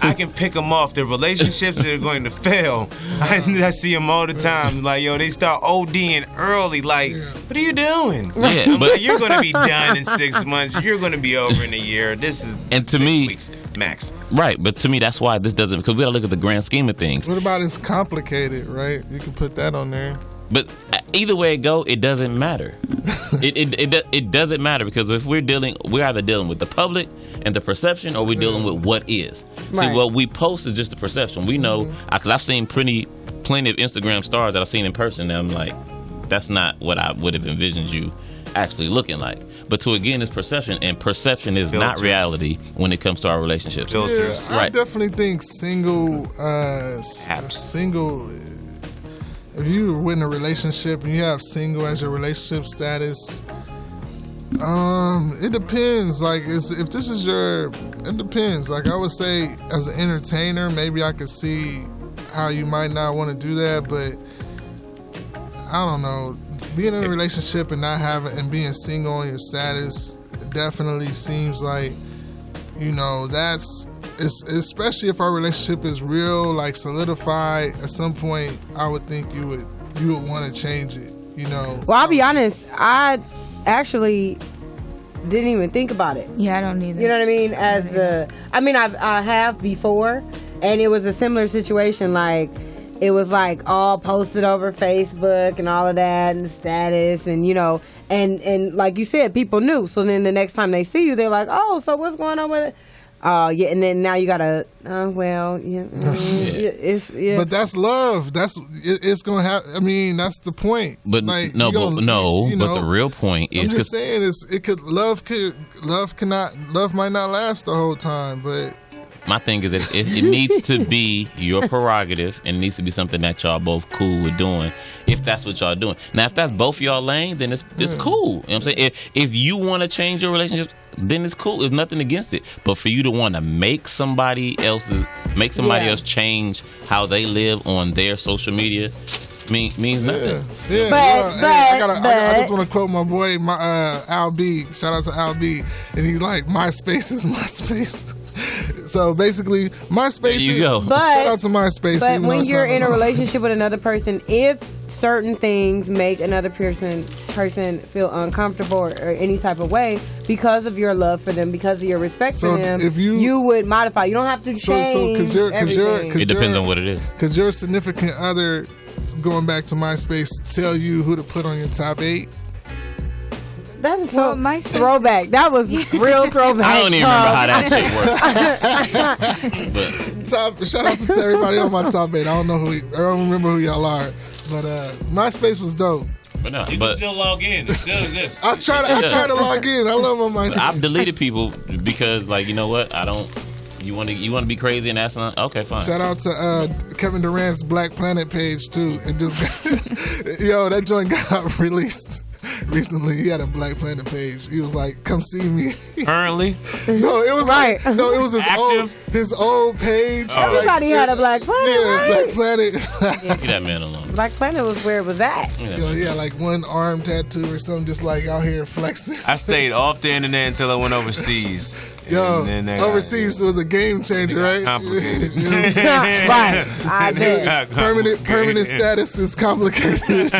I can pick them off. The relationships that are going to fail. I see them all the time. Like, yo, they start ODing early. Like, what are you doing? Yeah, I'm but like, you're going to be done in 6 months. You're going to be over in a year. This is And to 6 me- weeks max. right, but to me, that's why this doesn't, because we gotta look at the grand scheme of things. What about it's complicated, right? You can put that on there. But either way it go, it doesn't matter. it doesn't matter because if we're either dealing with the public and the perception, or we're dealing with what is. See, Right. what we post is just the perception. We know because I've seen plenty of Instagram stars that I've seen in person, and I'm like, that's not what I would have envisioned you actually looking like. But to again, it's perception, and perception is not Filters. reality when it comes to our relationships. Filters. Yeah, I Right. definitely think single. If you're in a relationship and you have single as your relationship status, it depends. Like, if this is it depends. Like, I would say, as an entertainer, maybe I could see how you might not want to do that, but I don't know. Being in a relationship and not having and being single on your status definitely seems like, especially if our relationship is real, like solidified. At some point, I would think you would want to change it. Well, I'll be honest. I actually didn't even think about it. Yeah, I don't either. You know what I mean? I have before, and it was a similar situation. Like, it was like all posted over Facebook and all of that, and the status, and and like you said, people knew. So then the next time they see you, they're like, "Oh, so what's going on with it?" Yeah, and then now you gotta. But that's love. It's gonna have. I mean, that's the point. But like, but the real point is, I'm just saying love might not last the whole time, but. My thing is that it needs to be your prerogative, and it needs to be something that y'all both cool with doing, if that's what y'all doing. Now, if that's both y'all lane, then it's cool. You know what I'm saying? If you want to change your relationship, then it's cool. There's nothing against it. But for you to want to make somebody else change how they live on their social media means nothing. Yeah. I just want to quote my boy, Al B. Shout out to Al B. And he's like, MySpace is my space. So basically, MySpace. There you go. Shout out to MySpace. But when you're in a relationship with another person, if certain things make another person feel uncomfortable or any type of way because of your love for them, because of your respect for them, if you would modify. You don't have to change everything. It depends on what it is. Because your significant other, going back to MySpace, tell you who to put on your top 8. That is so MySpace throwback. That was real throwback. I don't even remember how that shit worked. Shout out to everybody on my top 8. I don't remember who y'all are, but MySpace was dope. But no, You can still log in. It still exists. I try to log in. I love my MySpace. I've deleted people because, like, you know what? I don't. You want to be crazy and that's not okay. Fine. Shout out to Kevin Durant's Black Planet page too. It just that joint got released recently. He had a Black Planet page. He was like, "Come see me." Currently? No, it was right. it was his old page. Everybody had a Black Planet. Yeah, right? Black Planet. Leave that man alone. Black Planet was where it was at. He had like one arm tattoo or something, just like out here flexing. I stayed off the internet until I went overseas. Yo, And then overseas was a game changer, right? Complicated. Right. I bet. Permanent status is complicated.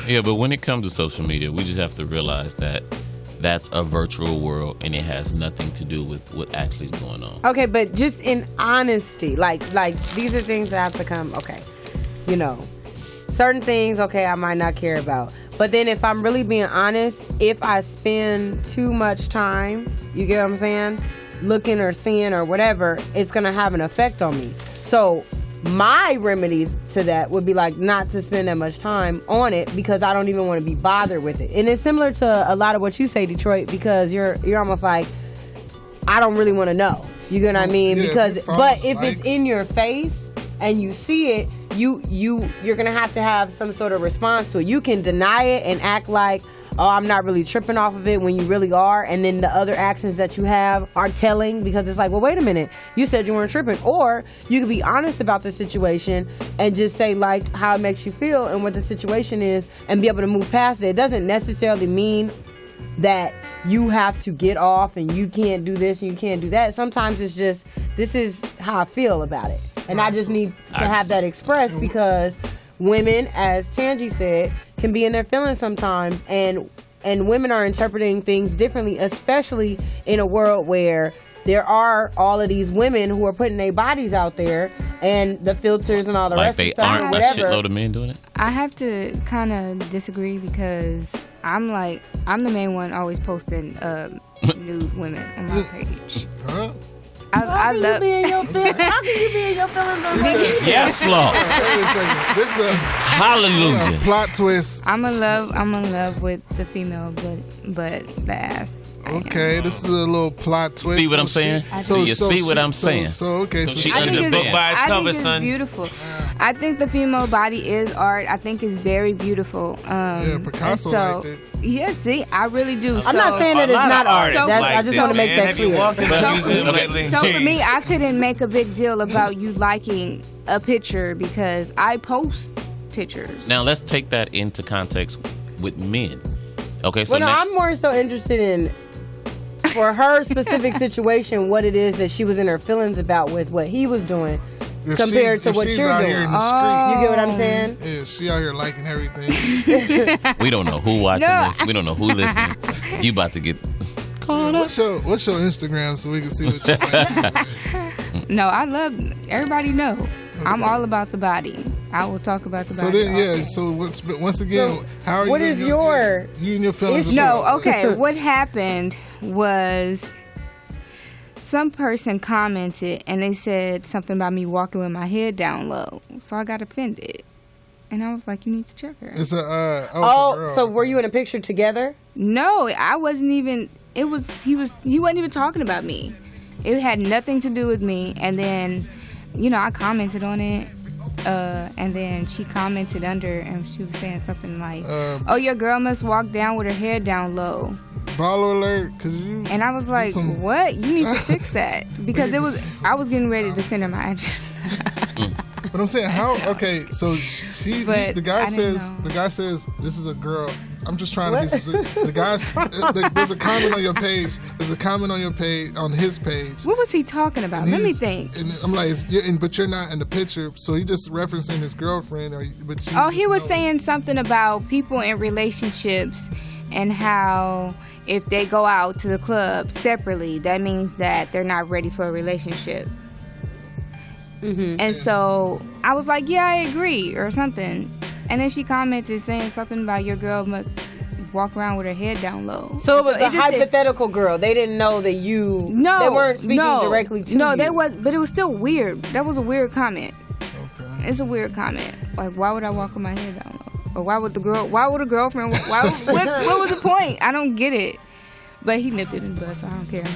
Yeah, but when it comes to social media, we just have to realize that that's a virtual world and it has nothing to do with what actually is going on. Okay, but just in honesty, like these are things that have to come. Okay, certain things. Okay, I might not care about. But then if I'm really being honest, if I spend too much time, you get what I'm saying, looking or seeing or whatever, it's going to have an effect on me. So my remedies to that would be like not to spend that much time on it because I don't even want to be bothered with it. And it's similar to a lot of what you say, Detroit, because you're almost like, I don't really want to know. You get what I mean? Yeah, But if it's in your face and you see it, you're gonna have to have some sort of response to it. You can deny it and act like, oh, I'm not really tripping off of it when you really are, and then the other actions that you have are telling because it's like, well, wait a minute, you said you weren't tripping. Or you can be honest about the situation and just say like how it makes you feel and what the situation is and be able to move past it. It doesn't necessarily mean that you have to get off and you can't do this and you can't do that. Sometimes it's just, this is how I feel about it. And I just need to have that expressed because women, as Tangi said, can be in their feelings sometimes, and women are interpreting things differently, especially in a world where there are all of these women who are putting their bodies out there and the filters and all the Like rest of they stuff or aren't a whatever. shitload of men doing it. I have to kind of disagree because I'm the main one always posting nude women on my page. Huh? I love. How can you be in your feelings on that? Yes, Lord. Wait a second. Hallelujah. Plot twist. I'm in love with the female, but the ass. Okay, this is a little plot twist. See what I'm saying? Do you see what I'm saying? Okay, so she I think understands. Book by its I cover, think it's son. beautiful. I think the female body is art. I think it's very beautiful. Yeah, Picasso liked it. Yeah, see, I really do. I'm not saying that A it's lot not of art. artists That's, I liked just it, want to make man. that Have you clear. walked in the museum Okay. lately? So for me, I couldn't make a big deal about you liking a picture because I post pictures. Now let's take that into context with men. Okay, so Well, no, now, I'm more so interested in, for her specific situation, what it is that she was in her feelings about with what he was doing If compared to if what she's you're out doing. here in the You streets, get what I'm saying? yeah, she out here liking everything. we don't know who watching No. this. We don't know who listening. You about to get What's your Instagram so we can see what you like? No, I love. Everybody know. I'm all about the body. I will talk about the So body. then, all yeah. day. So once again, So how are what you? is and your- you and your feelings? No, about- okay. What happened was some person commented and they said something about me walking with my head down low. So I got offended. And I was like, you need to check her. It's a. It's a Oh, girl. so were you in a picture together? No, I wasn't even. He wasn't even talking about me. It had nothing to do with me. And then, I commented on it. And then she commented under and she was saying something like, oh, your girl must walk down with her head down low. Baller alert, cause you. And I was like, some- what? You need to fix that. Because I was getting ready to send her my address. But I'm saying how? Okay, so she. But The guy I didn't says. know. The guy says this is a girl. I'm just trying to be specific. The guy's. There's a comment on your page. There's a comment on your page, on his page. What was he talking about? And Let me he's- think. And I'm like, but you're not in the picture, so he just referencing his girlfriend, but you Oh, just he was know- saying something about people in relationships and how if they go out to the club separately, that means that they're not ready for a relationship. And so I was like, yeah, I agree, or something. And then she commented saying something about your girl must walk around with her head down low. So it was a just said- hypothetical girl. They didn't know that you. No, they weren't speaking no, directly to no, you. they was, but it was still weird. That was a weird comment. Okay. It's a weird comment. Like, why would I walk with my head down low? Or why would a girlfriend? What was the point? I don't get it. But he nipped it in the bud, so I don't care.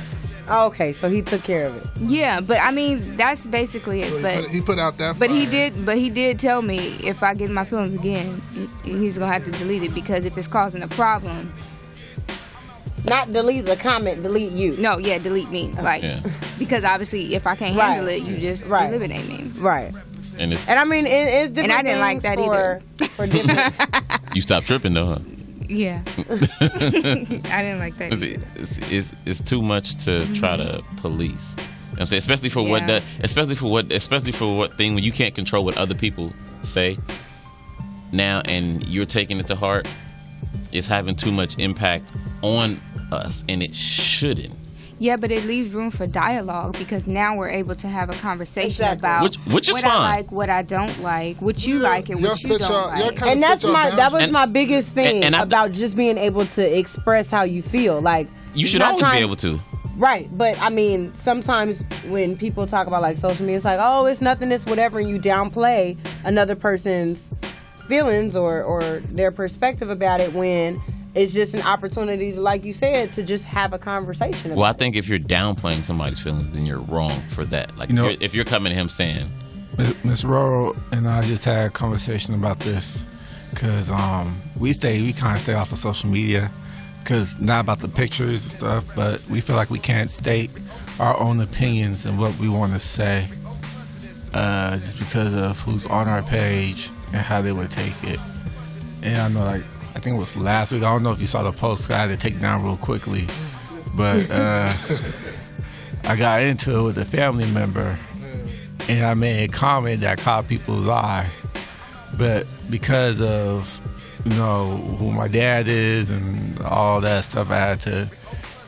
Okay, so he took care of it. Yeah, but I mean, that's basically it. So But he put out that. but fire. he did tell me if I get my feelings again, he's gonna have to delete it because if it's causing a problem, Not delete the comment, delete you. no, yeah, delete me. Like Yeah. because obviously if I can't Right. handle it, you just Right. eliminate me. Right. and it's, And I mean, it's different. And I didn't like things that for, for different. you stop tripping though, huh? Yeah, I didn't like that. Either. It's too much to try to police. You know what I'm saying, especially for what thing when you can't control what other people say now, and you're taking it to heart. It's having too much impact on us, and it shouldn't. Yeah, but it leaves room for dialogue because now we're able to have a conversation Exactly. about Which is what fine. I like, what I don't like, what you like, and Y'all what you set don't y'all like. kinda And that's set y'all that was And- my biggest thing and I- about just being able to express how you feel. Like You it's should not always trying- be able to. Right, but I mean, sometimes when people talk about like social media, it's like, oh, it's nothing, it's whatever, and you downplay another person's feelings or their perspective about it when it's just an opportunity, like you said, to just have a conversation. Well, I About think if you're downplaying somebody's feelings, then you're wrong for that. Like, if you're coming to him saying, Miss Roro and I just had a conversation about this because we kind of stay off of social media because not about the pictures and stuff, but we feel like we can't state our own opinions and what we want to say just because of who's on our page and how they would take it. And I know, like, I think it was last week. I don't know if you saw the post. I had to take it down real quickly, but I got into it with a family member. And I made a comment that caught people's eye. But because of, who my dad is and all that stuff, I had to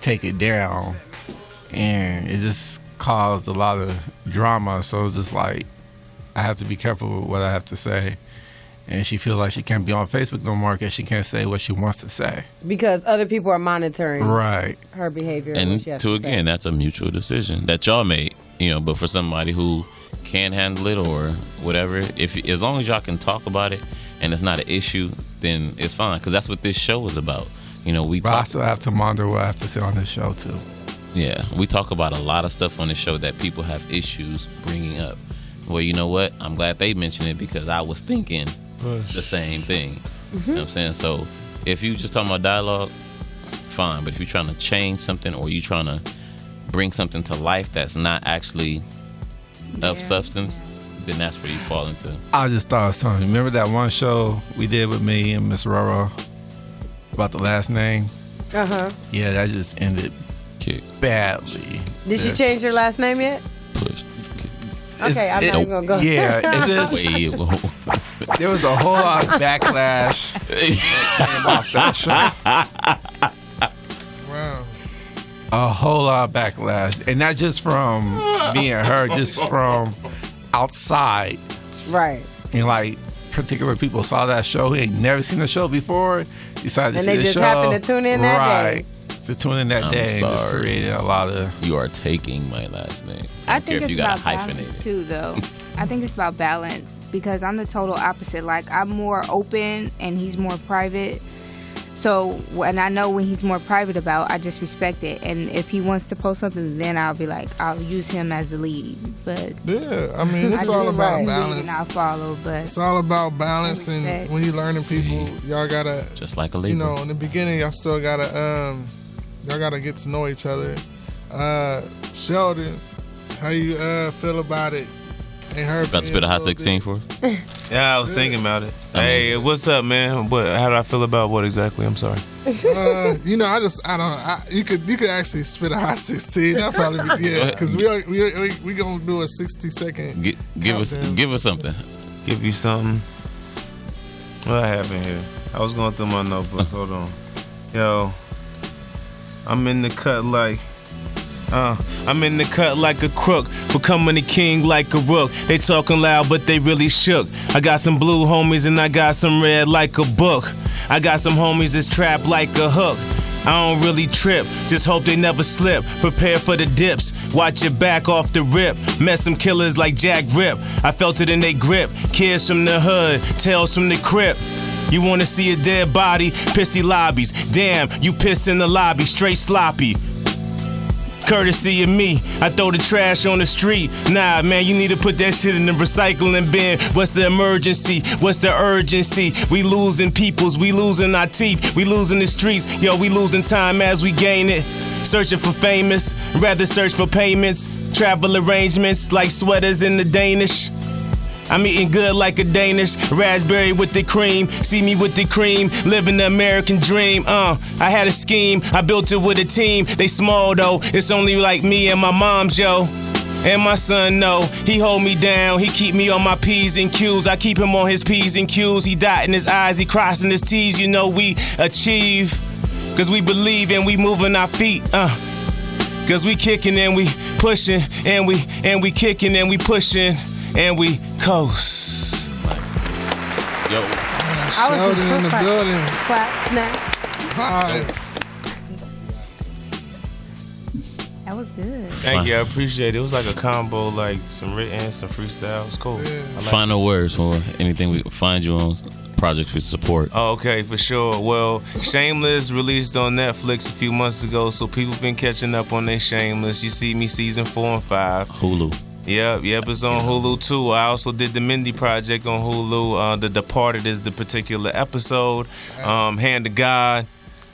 take it down. And it just caused a lot of drama. So it's just like, I have to be careful with what I have to say. And she feels like she can't be on Facebook no more because she can't say what she wants to say. because other people are monitoring Right. her behavior. and what she has to say. again, that's a mutual decision that y'all made, but for somebody who can't handle it or whatever, as long as y'all can talk about it, and it's not an issue, then it's fine. Because that's what this show is about. You know, we But I talk. still have to wonder what I have to sit on this show too. Yeah, we talk about a lot of stuff on the show that people have issues bringing up. Well, you know what? I'm glad they mentioned it because I was thinking the same thing. You know what I'm saying? So if you just talking about dialogue, fine. But if you're trying to change something or you trying to bring something to life that's not actually of substance, then that's where you fall into. I just thought of something. Remember that one show we did with me and Miss Roro about the last name? Uh-huh. Yeah, that just ended Kick, badly. Did she change her last name yet? push, kick. Okay, I'm not even gonna go. Yeah, it just, Wait, whoa. there was a whole lot of backlash that came off that show. Wow. A whole lot of backlash. And not just from me and her, just from outside. Right. And like particular people saw that show who ain't never seen the show before, decided to And see they the just show. happened to tune in that day. Right. To tune in that I'm day and just sorry. created a lot of You are taking my last name. I don't care think if it's you got about a hyphenate. balance too, though. I think it's about balance because I'm the total opposite. Like I'm more open and he's more private. So when I know when he's more private about, I just respect it. And if he wants to post something, then I'll be like, I'll use him as the lead. But Yeah, I mean, it's I all just about lead balance. and I'll follow. But It's all about balance, and Respect. when you're learning people, y'all gotta, Just like a you Libra. know, in the beginning, y'all still gotta, y'all gotta get to know each other. Sheldon, how you feel about it? Ain't her About to spit a hot 16 for us? Yeah, I was thinking about it. Hey, what's up, man? How do I feel about what exactly? I'm sorry. You know, you could actually spit a hot 16. That probably be, yeah, because we gonna do a 60-second. Give us something. Give you something. What happened here? I was going through my notebook. Hold on. Yo, I'm in the cut like a crook, becoming a king like a rook. They talking loud, but they really shook. I got some blue homies and I got some red like a book. I got some homies that's trapped like a hook. I don't really trip, just hope they never slip. Prepare for the dips, watch your back off the rip. Met some killers like Jack Rip, I felt it in they grip. Kids from the hood, tales from the crypt. You wanna see a dead body? Pissy lobbies. Damn, you piss in the lobby, straight sloppy. Courtesy of me, I throw the trash on the street. Nah, man, you need to put that shit in the recycling bin. What's the emergency? What's the urgency? We losing peoples, we losing our teeth, we losing the streets. Yo, we losing time as we gain it. Searching for famous, rather search for payments. Travel arrangements like sweaters in the Danish. I'm eating good like a Danish, raspberry with the cream. See me with the cream, living the American dream. I had a scheme, I built it with a team. They small though, it's only like me and my mom's, yo. And my son, no, he hold me down, he keep me on my P's and Q's. I keep him on his P's and Q's. He dotting his I's, he crossing his T's. You know we achieve, cause we believe and we moving our feet. Cause we kicking and we pushing, and we kicking and we pushing. And we coast. Yo, Sheldon in the building. Clap, snap. Vibes. that was good. Thank you, I appreciate it. It was like a combo, like some written, some freestyle. It was cool. I like final words for anything we find you on, projects we support. Oh, okay, for sure. Well, Shameless released on Netflix a few months ago, so people been catching up on their Shameless. You see me season 4 and 5. Hulu. Yep, it's on Hulu too. I also did the Mindy Project on Hulu. The Departed is the particular episode. Hand to God.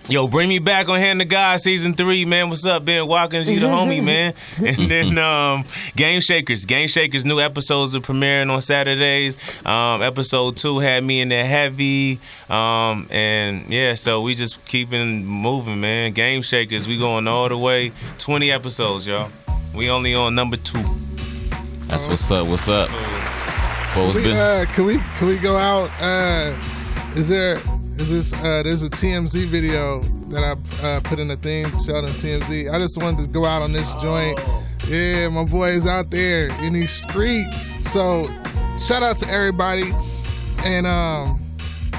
Yo, bring me back on Hand to God season 3, man. What's up, Ben Watkins? You the homie, man. And then Game Shakers. Game Shakers new episodes are premiering on Saturdays. Episode 2 had me in there heavy. And yeah, so we just keeping moving, man. Game Shakers, we going all the way. 20 episodes, y'all. We only on number 2. That's what's up. What's up? What was been? Can we go out? There's a TMZ video that I put in the thing, Sheldon TMZ. I just wanted to go out on this joint. Yeah, my boy is out there in these streets. So shout out to everybody. And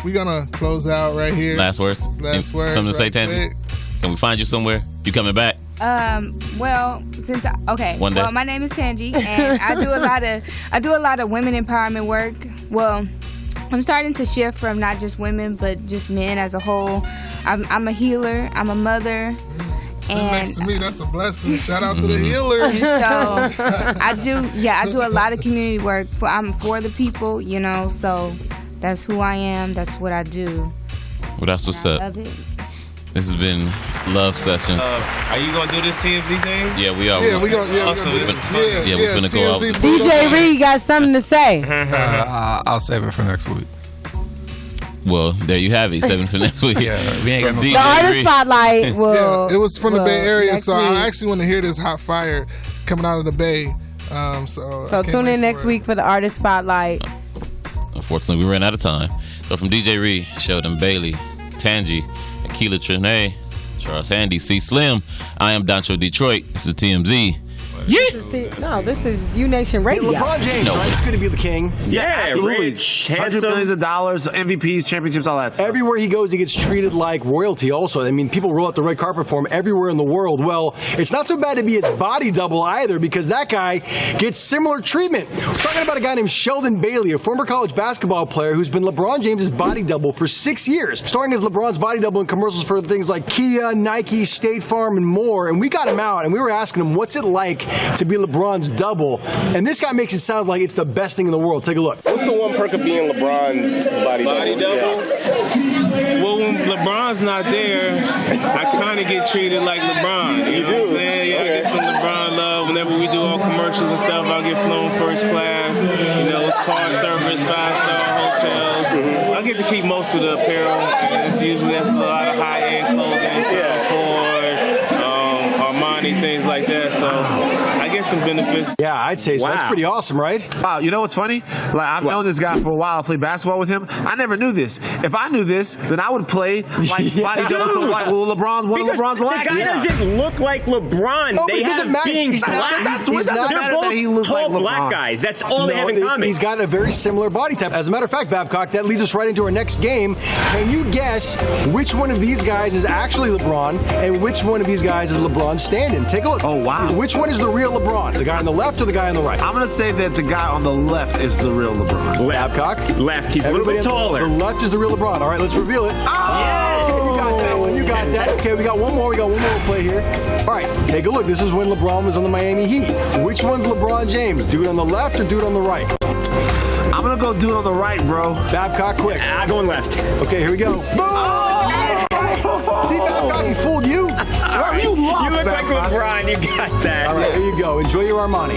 we're gonna close out right here. Last words. Something Something to say, Tangy? Can we find you somewhere? You coming back? Well, One day. Well, my name is Tangi, and I do a lot of women empowerment work. Well, I'm starting to shift from not just women, but just men as a whole. I'm a healer. I'm a mother. Sit And next to me, that's a blessing. Shout out to the healers. so I do a lot of community work. I'm for the people, you know. So that's who I am. That's what I do. Well, that's what's I up. love it. This has been Love Sessions. Are you gonna do this TMZ thing? Yeah, we are. Yeah, we gonna Awesome. do This this. is fun. Yeah, we finna go out. TMZ DJ Reed got something to say. I'll save it for next week. Well, there you have it. 7 for next week. Yeah, we ain't got From no DJ The artist Reed. spotlight will. Yeah, it was from the Bay Area, next so week. I actually want to hear this hot fire coming out of the Bay. So I can't tune wait in next for it. week for the artist spotlight. Unfortunately, we ran out of time. So from DJ Reed, Sheldon Bailey, Tangi, Akila Trine, Charles Handy, C Slim, I am Doncho Detroit. This is TMZ. No, this is U Nation Radio. LeBron James, No. right? It's good to be the king. Yeah, Absolutely. rich, Hundreds of millions $100 millions, MVPs, championships, all that stuff. Everywhere he goes, he gets treated like royalty also. I mean, people roll out the red carpet for him everywhere in the world. Well, it's not so bad to be his body double either, because that guy gets similar treatment. We're talking about a guy named Sheldon Bailey, a former college basketball player who's been LeBron James' body double for 6 years, starring as LeBron's body double in commercials for things like Kia, Nike, State Farm, and more. And we got him out, and we were asking him, what's it like to be LeBron's double? And this guy makes it sound like it's the best thing in the world. Take a look. What's the one perk of being LeBron's body double? Body double? Yeah. Well, when LeBron's not there, I kind of get treated like LeBron. You know what I'm saying? Yeah, I get some LeBron love. Whenever we do all commercials and stuff, I get flown first class. You know, it's car service, 5-star hotels. I get to keep most of the apparel. And it's usually that's a lot of high-end clothing, Tom Ford, Armani, things like that. So I get some benefits. Yeah, I'd say so. That's Wow. pretty awesome, right? Wow, you know what's funny? Like I've known this guy for a while. I played basketball with him. I never knew this. If I knew this, then I would play like body double to like LeBron's one of LeBron's the like. guy doesn't look like LeBron. No, but they it doesn't have matter. being He's not- black. that's- he's not- They're matter both that he looks tall like black LeBron. guys. That's all they have in No, common. he's got a very similar body type. As a matter of fact, Babcock, that leads us right into our next game. Can you guess which one of these guys is actually LeBron and which one of these guys is LeBron stand-in? Take a look. Oh, wow. Which one is the real LeBron? The guy on the left or the guy on the right? I'm gonna say that the guy on the left is the real LeBron. Babcock. Left. He's a little bit taller. The left is the real LeBron. All right, let's reveal it. Oh! You got that one. You got that. Okay, we got one more. We got one more to play here. All right, take a look. This is when LeBron was on the Miami Heat. Which one's LeBron James? Dude on the left or dude on the right? I'm gonna go do it on the right, bro. Babcock, quick. Going left. Okay, here we go. See, Babcock, he fooled you. You lost You look that, like bro. LeBron. You got that. All right, here you go. Enjoy your Armani.